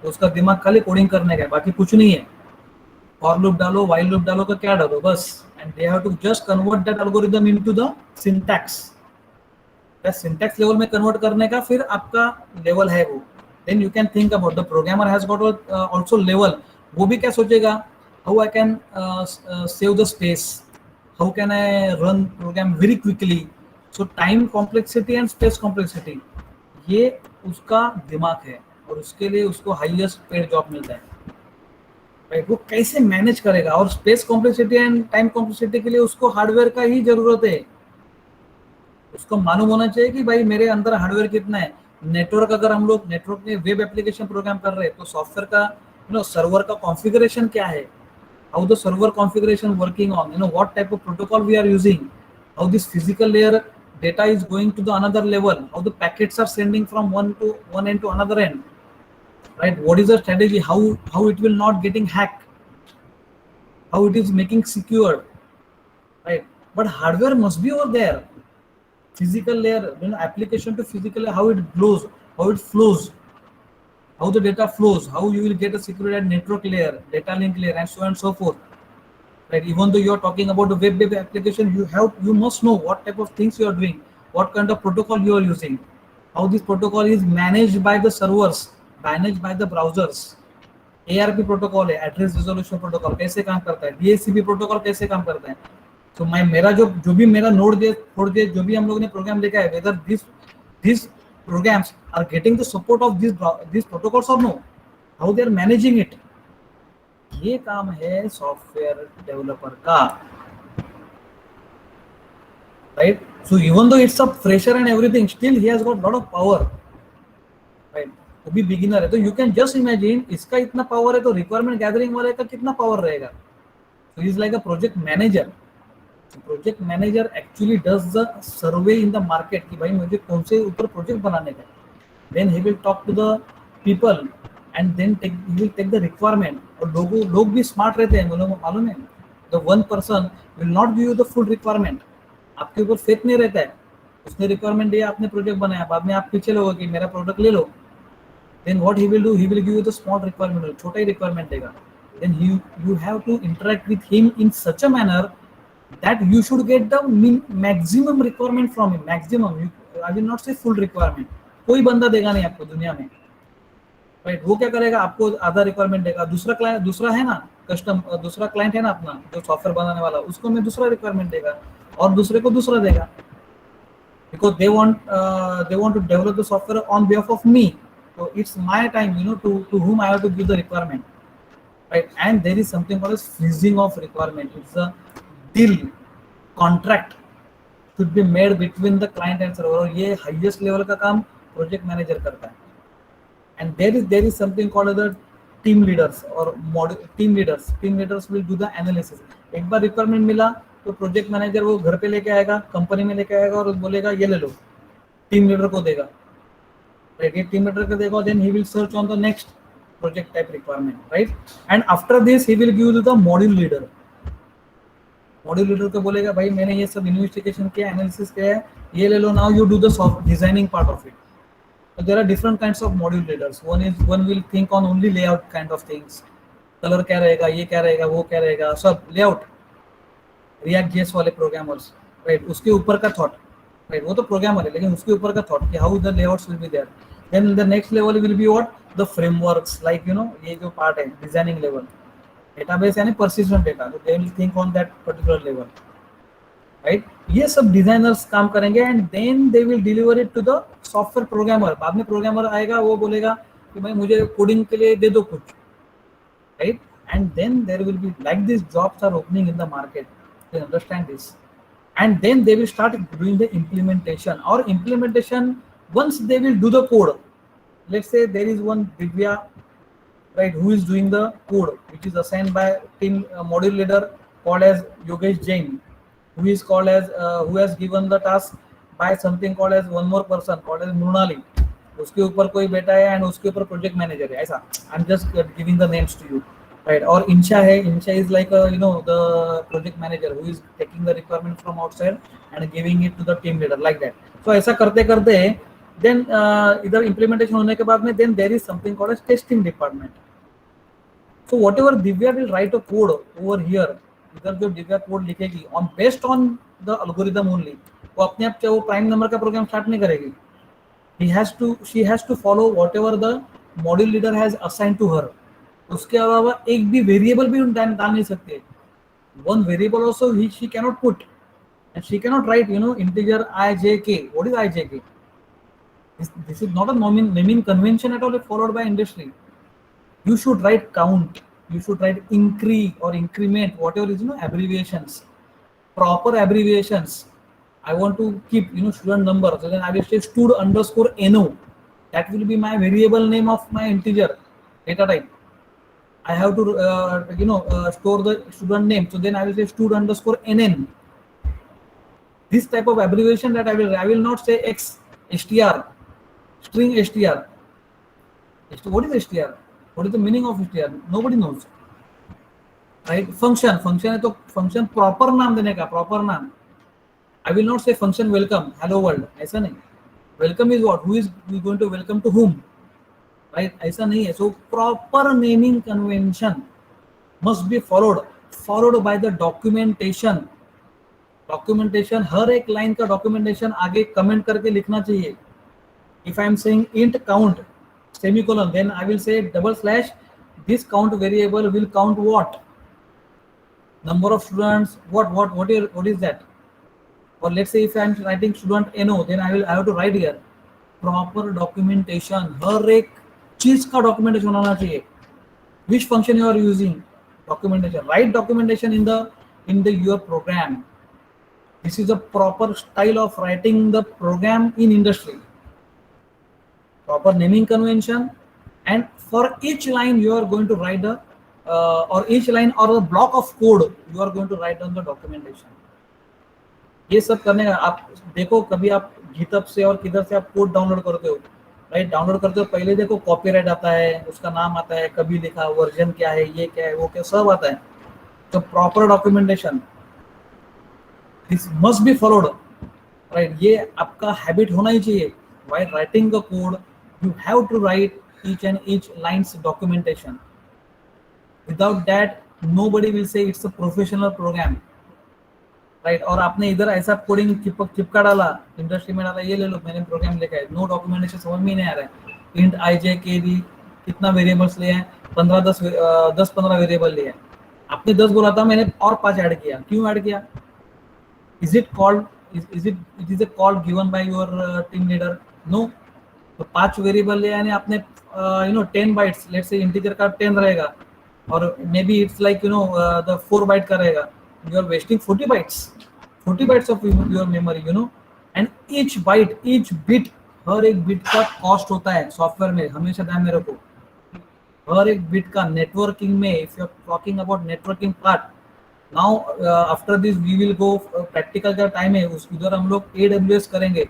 तो उसका दिमाग खाली कोडिंग करने का है, बाकी कुछ नहीं है। फॉर लूप डालो, व्हाइल लूप डालो, का क्या डालो, बस। And they have to just convert that algorithm into the syntax. Syntax level में कन्वर्ट करने का फिर आपका लेवल है वो। Then you can think about the programmer has got also level. वो भी क्या सोचेगा, how I can save the space, how can I run program very quickly. So time complexity and space complexity, ये उसका दिमाग है, और उसके लिए उसको हाईएस्ट पेड जॉब मिलता है। वो कैसे मैनेज करेगा? और space complexity and time complexity के लिए उसको हार्डवेयर का ही जरूरत है। उसको मालूम होना चाहिए कि भाई मेरे अंदर हार्डवेयर कितना है। नेटवर्क, अगर हम लोग नेटवर्क में वेब एप्लीकेशन प्रोग्राम कर रहे हैं तो सॉफ्टवेयर का सर्वर का कॉन्फ़िगरेशन क्या है, how the server configuration working on, what type of protocol we are using, how this physical layer data is going to the another level, how the packets are sending from one end to another end, right? What is the strategy, how it will not getting hacked, how it is making secure, right? But hardware must be over there. Physical layer, application to physical layer, how it blows, how it flows, how the data flows, how you will get a secure at network layer, data link layer, and so on and so forth, right? Even though you are talking about the web application, you must know what type of things you are doing, what kind of protocol you are using, how this protocol is managed by the servers, managed by the browsers. ARP protocol है, address resolution protocol, कैसे काम करता है, DHCP protocol कैसे काम करता है। तो मैं मेरा जो भी मेरा नोड दे छोड़ दे, जो भी हम लोग ने प्रोग्राम लिखा है, whether this programs are getting the support of this protocols और know, how they are managing it, ये काम है सॉफ्टवेयर डेवलपर का, right? So even though it's a fresher and everything, still he has got lot of power, right? वो भी beginner है, तो you can just imagine इसका इतना पावर है तो रिक्वायरमेंट गैदरिंग वाले का कितना पावर रहेगा. So he is like a project manager. So project manager actually does the survey in the market कि भाई मुझे कौन से ऊपर प्रोजेक्ट बनाने का. Then he will talk to the people and then he will take the requirement. और लोग भी स्मार्ट रहते हैं, लोगों को मालूम है. The one person will not give you the full requirement. आपके ऊपर फेथ नहीं रहता है. उसने रिक्वायरमेंट दिया, आपने प्रोजेक्ट बनाया, बाद में आप पीछे लोगे कि मेरा प्रोडक्ट ले लो. Then what he will do, he will give you the small requirement, छोटा ही requirement देगा. Then you have to interact with him in such a manner that you should get the maximum requirement from him. Maximum, I will not say full requirement. कोई बंदा देगा नहीं आपको दुनिया में, right. वो क्या करेगा, आपको आधा रिक्वायरमेंट देगा. दूसरा है ना दूसरा क्लाइंट है ना अपना जो सॉफ्टवेयर बनाने वाला, उसको मैं दूसरा रिक्वायरमेंट देगा और दूसरे को दूसरा देगा. Because they want to develop the software on behalf of me. So it's my time, to whom I have to give the requirement, right? And there is something called as freezing of requirement. It's a deal, contract should be made between the client and server. और ये highest level का काम project manager करता है. And there is something called the team leaders or team leaders will do the analysis. एक बार requirement मिला तो project manager वो घर पे लेके आएगा, कंपनी में लेके आएगा और बोलेगा ये ले लो, टीम लीडर को देगा, राइट. ये टीम लीडर को देगा, then he will search on the next project type requirement, right. And after this he will give the module leader. Module leader को बोलेगा भाई मैंने ये सब इन्वेस्टिगेशन किया, एनालिसिस किया है, ये ले लो, now you do the soft designing part of it. So there are different kinds of module leaders. One will think on only layout kind of things. Colour क्या रहेगा, ये क्या रहेगा, वो क्या रहेगा, सब लेआउट. React.js वाले प्रोग्रामर्स, राइट, उसके ऊपर का थॉट, राइट. वो तो प्रोग्रामर है लेकिन उसके ऊपर का थॉट कि how the layouts will be there. Then the next level will be what, the frameworks, like ये जो पार्ट है डिजाइनिंग लेवल, डेटाबेस यानी पर्सिस्टेंट डेटा, तो they will think on that particular level, right. ये सब designers काम करेंगे and then they will deliver it to the software programmer. बाद में प्रोग्रामर आएगा, वो बोलेगा कि भाई मुझे कोडिंग के लिए दे दो कुछ, right. And then there will be like this jobs are opening in the market. They understand this, and then they will start doing the implementation. Or implementation, once they will do the code, let's say there is one Divya, right, who is doing the code, which is assigned by team module leader called as Yogesh Jain, who is called as who has given the task by something called as one more person called as Mrunali. उसके ऊपर कोई बैठा है and उसके ऊपर project manager है, ऐसा. I'm just giving the names to you, right. और Insha है, Insha is like the project manager who is taking the requirement from outside and giving it to the team leader, like that. So ऐसा करते करते then इधर implementation होने के बाद में then there is something called as testing department. So whatever Divya will write a code over here, इधर जो Divya code लिखेगी on based on the algorithm only, वो अपने आप चाहे वो प्राइम नंबर का प्रोग्राम स्टार्ट नहीं करेगी. She has to follow whatever the module leader has assigned to her. उसके अलावा एक भी वेरिएबल भी डाल नहीं सकते. One variable also she cannot put, and she cannot write integer ijk. What is ijk? This is not a naming convention at all followed by industry. You should write count, you should write incree or increment, whatever is abbreviations, proper abbreviations. I want to keep student number, so then I will say stud_no. That will be my variable name of my integer data type. I have to store the student name, so then I will say stud_nn. This type of abbreviation that I will not say x str, string str. What is str? What is the meaning of str? Nobody knows, right? Function है तो function proper नाम देने का, proper नाम. I will not say function welcome, hello world, ऐसा नहीं. Welcome is what? Who is going to welcome to whom? Right? ऐसा नहीं है. So proper naming convention must be followed by the documentation. Documentation, हर एक line का documentation आगे comment करके लिखना चाहिए. If I am saying int count semicolon, then I will say /, this count variable will count what? Number of students. What is that? Or let's say if I am writing student no, then I have to write here proper documentation. हर एक चीज का documentation होना चाहिए. Which function you are using? Documentation. Write documentation in the your program. This is a proper style of writing the program in industry. proper naming convention, and for each line you are going to write the or each line or a block of code you are going to write on the documentation. ये सब करने का आप देखो, कभी आप GitHub से और किधर से आप कोड डाउनलोड करते हो, राइट, डाउनलोड करते हो, पहले देखो कॉपीराइट आता है, उसका नाम आता है, कभी लिखा, वर्जन क्या है, ये क्या है, वो क्या, सब आता है. तो proper documentation this must be followed, right. ये आपका हैबिट होना ही चाहिए. While writing the code you have to write each and each lines documentation. Without that nobody will say it's a professional program, right. और आपने इधर ऐसा coding चिपका डाला, इंडस्ट्री में डाला, ये ले लो मैंने प्रोग्राम लिखा है, नो डॉक्यूमेंटेशन, समझ में नहीं आ रहा है. इंट आई जे के डी कितना वेरिएबल्स लिए हैं, 10-15 वेरिएबल लिए हैं. आपने 10 बोला था, मैंने और 5 ऐड किया. क्यों ऐड किया? Is it called it is a call given by your team leader? No. तो 5 वेरिएबल लिया यानी आपने 10 बाइट्स, लेट्स से इंटीजर का 10 रहेगा और maybe it's like the 4 byte का रहेगा. You are wasting 40 bytes of your memory, and each byte, each bit, हर एक बिट का कॉस्ट होता है सॉफ्टवेयर में, हमेशा ध्यान में रखो. हर एक बिट का नेटवर्किंग में, if you are talking about networking part, now after this we will go practical का टाइम है, उस उधर हम लोग AWS करेंगे.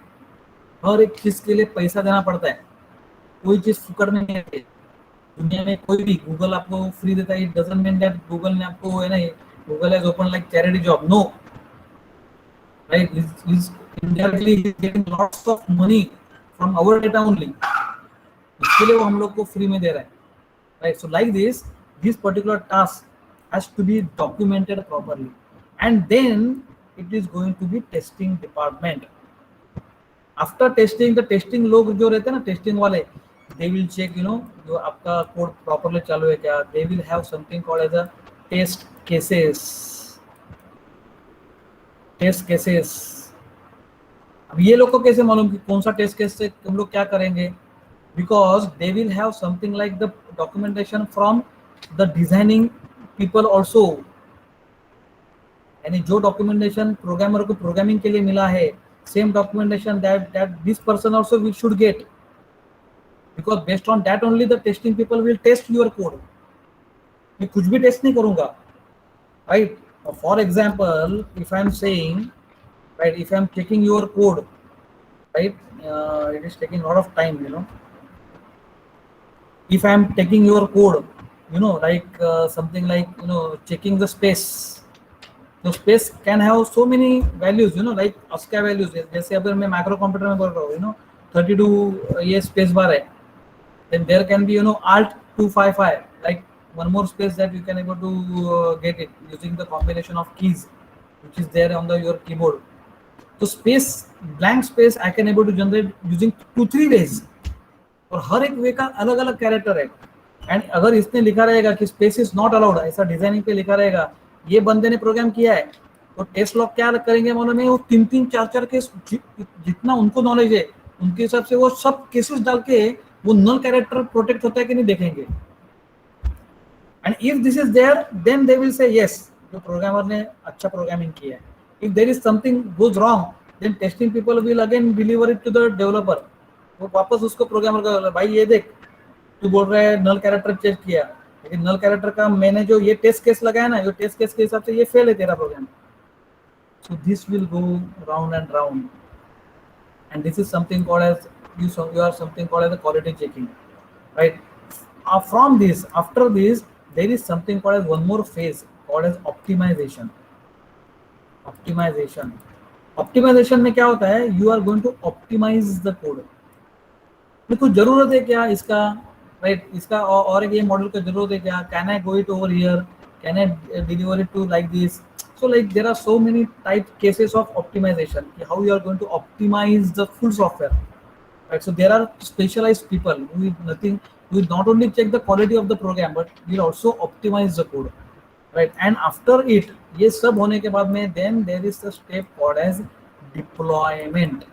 हर एक चीज के लिए पैसा देना पड़ता है, कोई चीज फुकट में नहीं है दुनिया में. कोई भी गूगल आपको फ्री देता है, it doesn't mean that Google ने आपको है ना, Google has opened like charity job. No, right? He's indirectly getting lots of money from our data only. इसके लिए वो हम लोग को फ्री में दे रहा है, right? So like this particular task has to be documented properly, and then it is going to be testing department. After testing, the testing लोग जो रहते हैं ना, testing वाले, they will check, जो आपका कोड properly चालू है क्या. They will have something called as a test cases. अब ये लोग को कैसे मालूम कि कौन सा टेस्ट केस से हम लोग क्या करेंगे? Because they will have something like the documentation from the designing people also. यानी जो डॉक्यूमेंटेशन प्रोग्रामर को प्रोग्रामिंग के लिए मिला है, same documentation that this person also we should get, because based on that only the testing people will test your code. मैं कुछ भी टेस्ट नहीं करूंगा, right. For example, if I am saying, right, if I am checking your code, right, it is taking lot of time, if I am taking your code, like something like checking the space. The space can have so many values, like ASCII values. जैसे अगर मैं micro computer में बोल रहा हूँ, 32 ये space bar है, then there can be alt 255, like one more space that you can able to get it using the combination of keys which is there on your keyboard. So space, blank space I can able to generate using 2-3 ways, और हर एक वे का अलग अलग character है. And अगर इसने लिखा रहेगा कि स्पेस इज नॉट अलाउड, ऐसा डिजाइनिंग पे लिखा रहेगा, ये बंदे ने प्रोग्राम किया है, तो टेस्ट लॉग क्या करेंगे मालूम है, वो 3-3, 4-4 केस, जितना उनको नॉलेज है उनके हिसाब से वो सब केसेस डाल के वो नल कैरेक्टर प्रोटेक्ट होता है कि नहीं देखेंगे. And if this is there, then they will say yes, जो प्रोग्रामर ने अच्छा प्रोग्रामिंग किया है. If there is something goes wrong, then testing people will again deliver it to the developer. वो वापस उसको प्रोग्रामर का, भाई ये देख, तू बोल रहा है नल कैरेक्टर चेक किया, लेकिन नल कैरेक्टर का मैंने जो ये टेस्ट केस लगाया ना, जो टेस्ट केस के हिसाब से ये फेल है तेरा program. So this will go round and round, and this is something called as you are something called as the quality checking, right? From this, after this, there is something called as one more phase called as optimization. Optimization में क्या होता है? You are going to optimize the code. कुछ जरूरत है क्या इसका, right, इसका और एक ये मॉडल का जरूरत है क्या? Can I go it over here, can I deliver it to like this? So like there are so many type cases of optimization, how you are going to optimize the full software, right. So there are specialized people who will not only check the quality of the program but will also optimize the code, right? And after it, ये सब होने के बाद में, then there is the step called as deployment.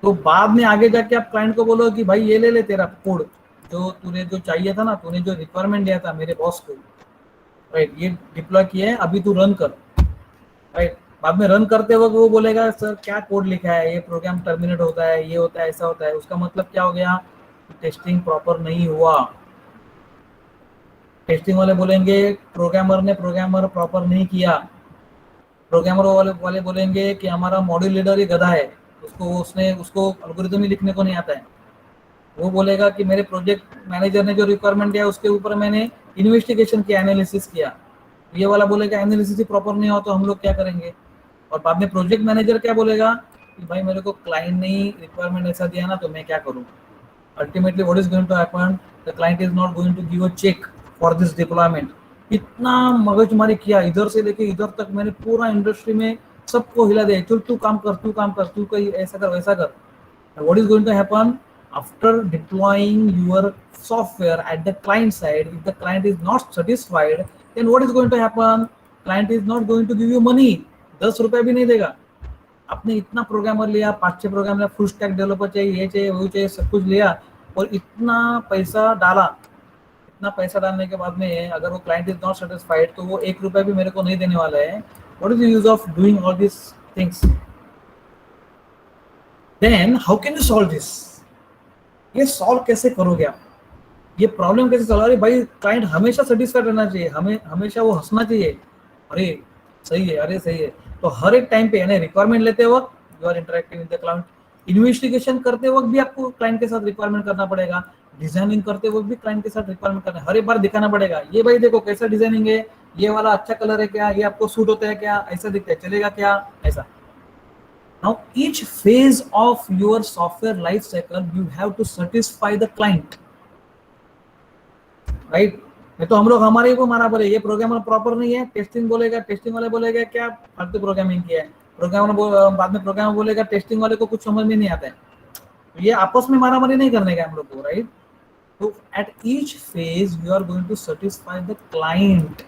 तो बाद में आगे जाके आप क्लाइंट को बोलो कि भाई ये ले तेरा कोड, जो तूने जो चाहिए था ना, तूने जो रिक्वायरमेंट दिया था मेरे बॉस को, राइट, ये डिप्लॉय किया है, अभी तू रन कर, राइट. बाद में रन करते वक्त वो बोलेगा सर क्या कोड लिखा है, ये प्रोग्राम टर्मिनेट होता है, ये होता है, ऐसा होता है। उसका मतलब क्या हो गया, टेस्टिंग प्रॉपर नहीं हुआ। टेस्टिंग वाले बोलेंगे प्रोग्रामर ने प्रोग्रामर प्रॉपर नहीं किया। प्रोग्रामर वाले बोलेंगे कि हमारा मॉड्यूल लीडर ही गधा है, उसको एल्गोरिथम ही लिखने को नहीं आता है। वो बोलेगा कि मेरे प्रोजेक्ट मैनेजर ने जो रिक्वायरमेंट दिया उसके ऊपर मैंने इन्वेस्टिगेशन किया, एनालिसिस किया। ये वाला बोलेगा एनालिसिस ही प्रॉपर नहीं हो तो हम लोग क्या करेंगे। और बाद में प्रोजेक्ट मैनेजर क्या बोलेगा कि भाई मेरे को क्लाइंट ने रिक्वायरमेंट ऐसा दिया ना, तो मैं क्या करूँ। Ultimately what is going to happen, the client is not going to give a cheque for this deployment. इतना मगजमारी किया इधर से लेके इधर तक, मैंने पूरा इंडस्ट्री में सबको हिला दिया, चल तू काम कर, तू काम कर, तू कहीं ऐसा कर वैसा कर। What is going to happen after deploying your software at the client side? If the client is not satisfied, then what is going to happen? Client is not going to give you money. 10 रुपए भी नहीं देगा। आपने इतना programmer लिया, 5-6 programme लिया, full stack developer चाहिए, ये चाहिए, वो चाहिए, सब कुछ लिया और इतना पैसा डाला। इतना पैसा डालने के बाद में अगर वो क्लाइंट इज नॉट सेटिस्फाइड तो वो 1 रुपया भी मेरे को नहीं देने वाला है। What is the use of doing all this things? Then how can you solve this? ये सॉल्व कैसे करोगे आप? ये प्रॉब्लम कैसे सॉल्व? अरे भाई क्लाइंट हमेशा सेटिस्फाइड रहना चाहिए, हमें हमेशा वो हंसना चाहिए, अरे सही है, अरे सही है। तो हर एक टाइम पे यानी रिक्वायरमेंट लेते वक्त you are interacting with the client, investigation करते वक्त भी आपको क्लाइंट के साथ रिक्वायरमेंट करना पड़ेगा, डिजाइनिंग करते वक्त भी क्लाइंट के साथ रिक्वायरमेंट करना, हर एक बार दिखाना पड़ेगा ये भाई देखो कैसा डिजाइनिंग है, ये वाला अच्छा कलर है क्या, ये आपको सूट होता है क्या, ऐसा दिखता है चलेगा क्या, ऐसा। Now, each phase of your software life cycle, you have to satisfy the client, right? नहीं तो हम लोग हमारे को मारा बोले ये प्रोग्रामर प्रॉपर नहीं है, टेस्टिंग बोलेगा, टेस्टिंग वाले बोलेगा क्या फालतू प्रोग्रामिंग किया है, बाद में प्रोग्रामर बोलेगा टेस्टिंग वाले को कुछ समझ में नहीं आता है। तो ये आपस में मारामारी नहीं करने का हम लोग को, राइट? तो at each phase you are going to satisfy the client.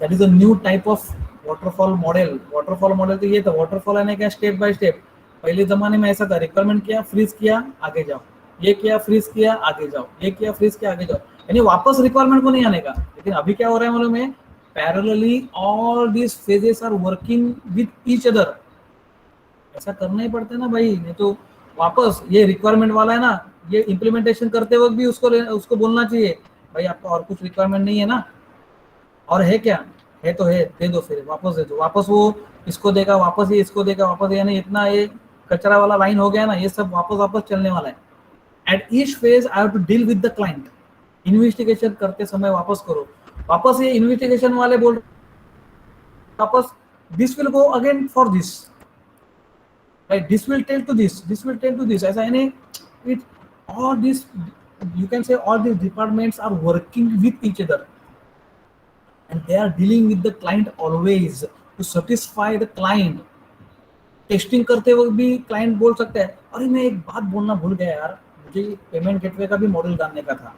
That is a new type of waterfall model. Waterfall model तो ये था, वाटरफॉल आने का स्टेप बाय स्टेप। पहले जमाने में ऐसा था, रिक्वायरमेंट किया, फ्रीज किया, आगे जाओ, ये किया, फ्रीज किया, आगे जाओ, ये किया, फ्रीज किया, आगे जाओ, यानी वापस रिक्वायरमेंट को नहीं आने का। लेकिन अभी क्या हो रहा है मालूम है, parallelly all these phases are working with each other. ऐसा करना ही पड़ता है ना भाई, नहीं तो वापस ये रिक्वायरमेंट वाला है ना, ये इम्प्लीमेंटेशन करते वक्त भी उसको बोलना चाहिए भाई आपका और कुछ रिक्वायरमेंट नहीं है ना, और है क्या है, तो है, दे दो, फिर वापस दे दो। वापस वो इसको देगा, वापस ये इसको देगा, वापस, यानी इतना ये कचरा वाला लाइन हो गया ना, ये सब वापस चलने वाला है। At each phase I have to deal with the client. Investigation करते समय वापस करो, वापस ये इन्वेस्टिगेशन वाले बोल वापस this will go again for this, right, this will tell to this, this will tell to this, ऐसा यानी it all this you can say all this departments are working with each other and they are dealing with the client always to satisfy the client. Testing करते वक्त भी client बोल सकता है अरे मैं एक बात बोलना भूल गया यार, मुझे पेमेंट गेटवे का भी मॉडल डालने का था।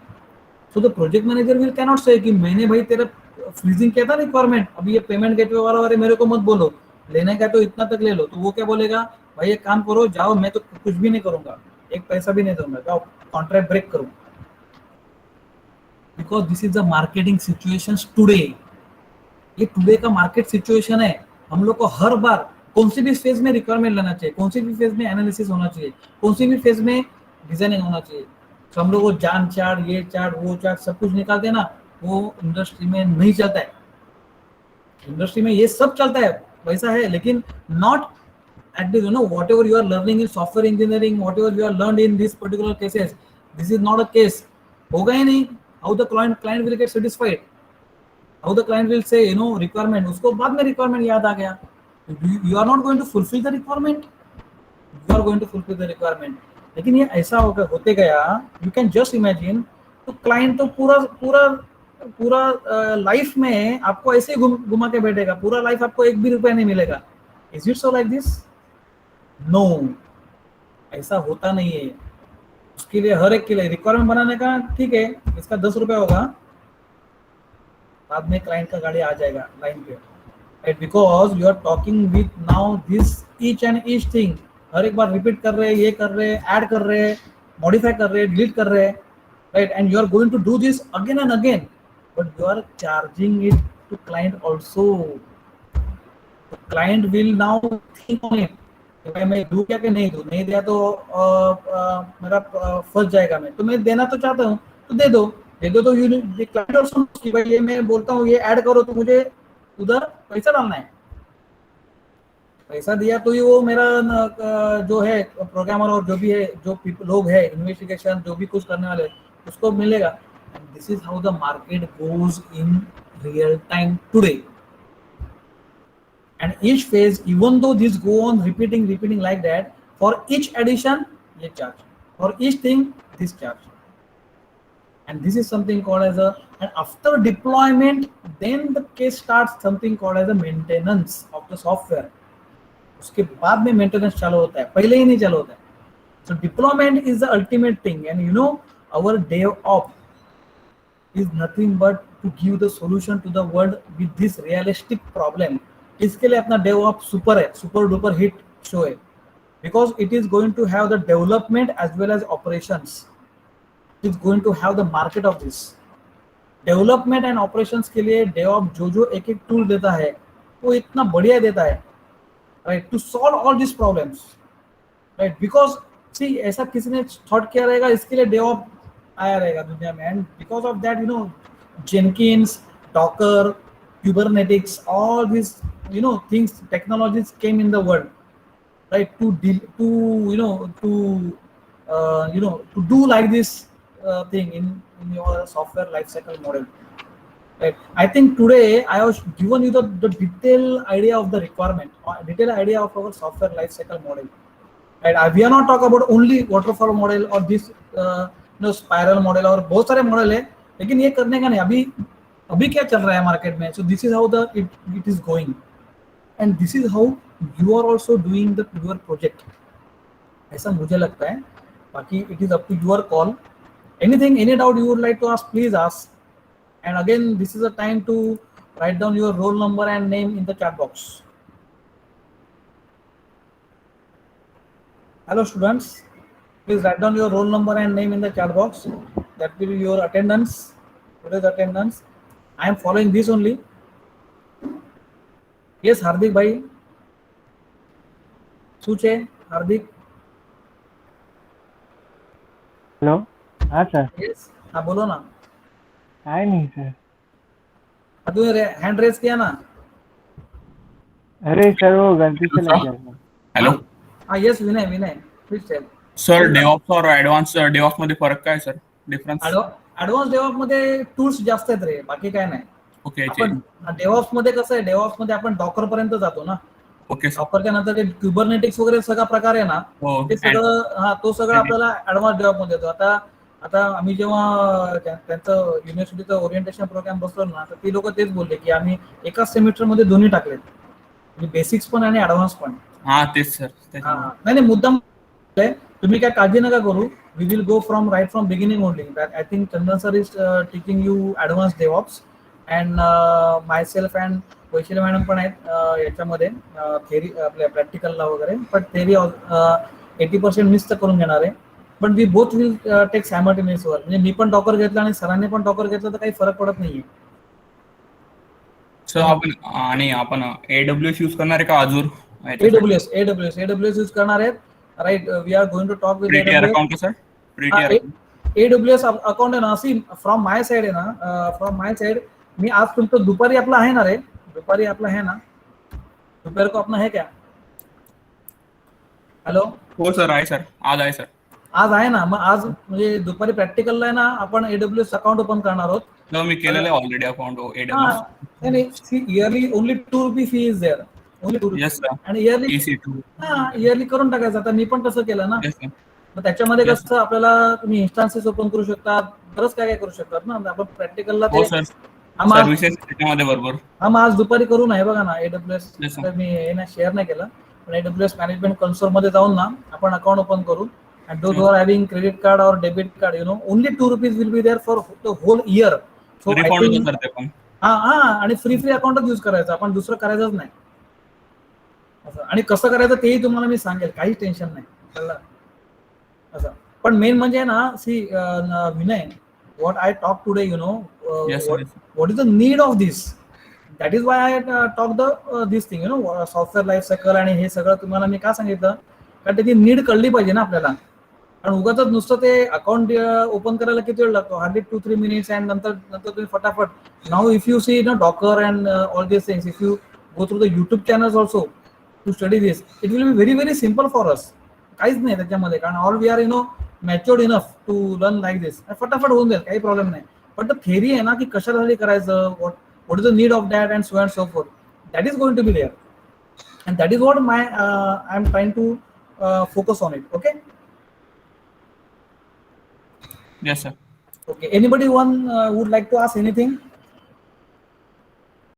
So the project manager will can not से कि मैंने भाई तेरा फ्रीजिंग किया था रिक्वायरमेंट, अभी ये पेमेंट गेटवे वाला वाले मेरे को मत बोलो, लेने का तो इतना तक ले लो। तो वो क्या बोलेगा, भाई एक काम करो, जाओ, मैं तो कुछ भी नहीं करूंगा, एक पैसा भी नहीं दूंगा, जाओ कॉन्ट्रैक्ट ब्रेक करो। Because this is the marketing situation today. ये टुडे का मार्केट सिचुएशन है। हम लोग को हर बार कौन सी भी फेज में रिक्वायरमेंट लेना चाहिए, कौन सी भी फेज में एनालिसिस होना चाहिए, कौन सी भी फेज में डिजाइनिंग होना चाहिए। तो हम लोग वो जान चार्ट, ये चार्ट, वो चार्ट सब कुछ निकालते हैं ना, वो इंडस्ट्री में नहीं चलता है। इंडस्ट्री में ये सब चलता है, वैसा है, लेकिन not at this, you know, whatever you are learning in software engineering, whatever you are learn in this particular cases, this is not a case. होगा ही नहीं। How the client will get satisfied, how the client will say, you know, requirement, उसको बाद में requirement याद आ गया, you are not going to fulfil the requirement, you are going to fulfil the requirement. लेकिन ये ऐसा होते गया, यू कैन जस्ट इमेजिन, तो क्लाइंट तो पूरा पूरा पूरा लाइफ में आपको ऐसे ही घुमा के बैठेगा, पूरा लाइफ आपको एक भी रुपया नहीं मिलेगा। Is it so like this? No, ऐसा होता नहीं है। उसके लिए हर एक के लिए रिक्वायरमेंट बनाने का ठीक है, इसका 10 रुपया होगा, बाद में क्लाइंट का गाड़ी आ जाएगा लाइन पे, right, because you are talking with now this each and each thing, हर एक बार रिपीट कर रहे हैं, ये कर रहे हैं, ऐड कर रहे हैं, मॉडिफाई कर रहे हैं, डिलीट कर रहे हैं, right, and you are going to do this again and again, but you are charging it to client also. तो client will now think on it कि भाई मैं दूं क्या कि नहीं दिया तो मेरा फंस जाएगा। मैं तो मैं देना तो चाहता हूँ तो दे दो तो यू क्लाइंट ऑल्सो कि भाई ये मैं बोलता हूँ ये ऐड करो तो मुझे उधर पैसा डालना है। पैसा दिया तो ये वो मेरा जो है प्रोग्रामर और जो भी है जो लोग है इन्वेस्टिगेशन जो भी कुछ करने वाले उसको मिलेगा। And this is how the market goes in real time today. And each phase, even though this go on repeating like that, for each addition ye charge, for each thing this charge, and this is something called as a, and after deployment then the case starts something called as a maintenance of the software। उसके बाद में maintenance चालू होता है, पहले ही नहीं चालू होता है। So deployment is the ultimate thing, and you know our DevOps is nothing but to give the solution to the world with this realistic problem। इसके लिए अपना DevOps सुपर है, सुपर डुपर हिट शो है, because it is going to have the development as well as operations। It is going to have the market of this development and operations। के लिए DevOps जो एक एक tool देता है वो इतना बढ़िया देता है, right, to solve all these problems, right, because see ऐसा किसी ने थॉट किया रहेगा इसके लिए DevOps आया रहेगा दुनिया में। And because of that Jenkins, Docker, Kubernetes, all these things, technologies came in the world, right, to to do like this thing in your software lifecycle model, right? I think today I have given you the detailed idea of the requirement, or detailed idea of our software lifecycle model, right? We are not talking about only waterfall model or this spiral model और बहुत सारे model है, लेकिन ये करने का नहीं। अभी क्या चल रहा है मार्केट में। So this is how the it is going, and this is how you are also doing the your project, ऐसा मुझे लगता है। बाकी it is up to your call. Anything, any doubt you would like to ask, please ask. And again this is a time to write down your roll number and name in the chat box. Hello students, please write down your roll number and name in the chat box. That will be your attendance, today's attendance. I am following this only. Yes, Hardik bhai. Suche, Hardik. Hello, हाँ sir. Yes, हाँ बोलो ना। है नहीं sir. तूने hand raise किया ना? अरे सर वो गलती से लग गया सर। हॅलो हाँ yes Vinay, please tell sir. DevOps और ॲडव्हान्स डेव्हऑप्स मध्ये फरक काय सर? डिफरन्स? ॲडव्हान्स डेव्हऑप्स मध्ये टूल्स जास्त आहेत रे, बाकी काय नाही। ओके आपण डेव्हऑप्स मध्ये कसं आहे, डेव्हऑप्स मध्ये आपण डॉकर पर्यंत जातो ना। Okay sir. डॉकरच्या नंतर ते क्युबरनेटिक्स वगैरे सगळा प्रकार आहे ना, ते सगळं तो सगळं आपल्याला ऍडव्हान्स डेव्हऑप मध्ये येतो। आता आम्ही जेव्हा त्यांचं युनिव्हर्सिटीचं ओरिएंटेशन प्रोग्राम बसलो ना, तर ती लोक तेच बोलले की आम्ही एकाच सेमिस्टर मध्ये दोन्ही टाकलेत, म्हणजे बेसिक्स पण आणि ऍडव्हान्स पण। हा तेच सर. नाही मुद्दाम तुम्ही काय काळजी नका करू, we will go from right from beginning only. I think Chandan sir is teaching you advance DevOps, and myself and Vaishali madam पण आहेत याच्यामध्ये थेरी आपल्या प्रॅक्टिकलला वगैरे, पण थेरी 80% मिस तर करून घेणार आहे। पण we both will take simultaneous वर, म्हणजे मी पण डॉकर घेतला आणि सरांनी पण डॉकर घेतलं तर काही फरक पडत नाहीये। सर आपण AWS यूज करणार आहे का अजूर? AWS यूज करणार आहेत, right. We are going to talk with AWS account sir. AWS account आहे ना, सी फ्रॉम माय साइड आहे ना, फ्रॉम माय साइड मी आज तुमचं दुपारी आपला आहे ना रे, दुपारी आपला है ना, दोपहर को अपना है क्या? हेलो, हो सर आहे सर, आज आहे सर। आज आहे ना, मग आज म्हणजे दुपारी प्रॅक्टिकलला आहे ना, आपण AWS अकाउंट ओपन करणार आहोत। मी केलेलं आहे ऑलरेडी अकाउंट AWS। नाही yearly only ₹2 fee is there, only ₹2। Yes sir, आणि इयरली EC2 इयरली करून टाकायचं। आता मी पण तसं केलं ना। Yes sir. मग त्याच्यामध्ये कसं आपल्याला तुम्ही इन्स्टान्सेस ओपन करू शकता, बरंच काय करू शकतात ना। आपण प्रॅक्टिकलला हो सर, सर्व्हिसेस त्याच्यामध्ये बरोबर। मग आज दुपारी करू ना, हे बघा ना AWS Yes, sir. मी हे ना शेअर नाही केलं, पण AWS मॅनेजमेंट कन्सोल मध्ये जाऊन ना आपण अकाउंट ओपन करू। and those who are having credit card or debit card, only ₹2 will be there for the whole year. So I think sir ते पण आणि फ्री अकाउंटच यूज करायचं, आपण दुसरं करायचंच नाही असं। आणि कसं करायचं तेही तुम्हाला मी सांगेल, काही टेन्शन नाही, कळलं असं। पण मेन म्हणजे ना, see Vinay, what I talk today, Yes, what is the need of this? That is why I talk the this thing software life cycle आणि हे सगळं तुम्हाला मी का सांगितलं, कारण त्याची नीड कळली पाहिजे ना आपल्याला. कारण उगाच नुसतं ते अकाउंट ओपन करायला किती वेळ लागतो, हार्डली 2-3 मिनिट्स, अँड नंतर तुम्ही फटाफट. Now if you see Docker and all this things, if you go through the YouTube channels also to study this, it will be very very simple for us. काहीच नाही त्याच्यामध्ये, कारण all we are matured enough to learn like this. फटाफट होऊन जाईल, काही problem नाही. But the theory आहे ना, की कशासाठी करायचं, what is the need of that, and so and so forth, that is going to be there, and that is what I am trying to focus on it. Okay. Yes, sir. Okay, anybody would like to ask anything?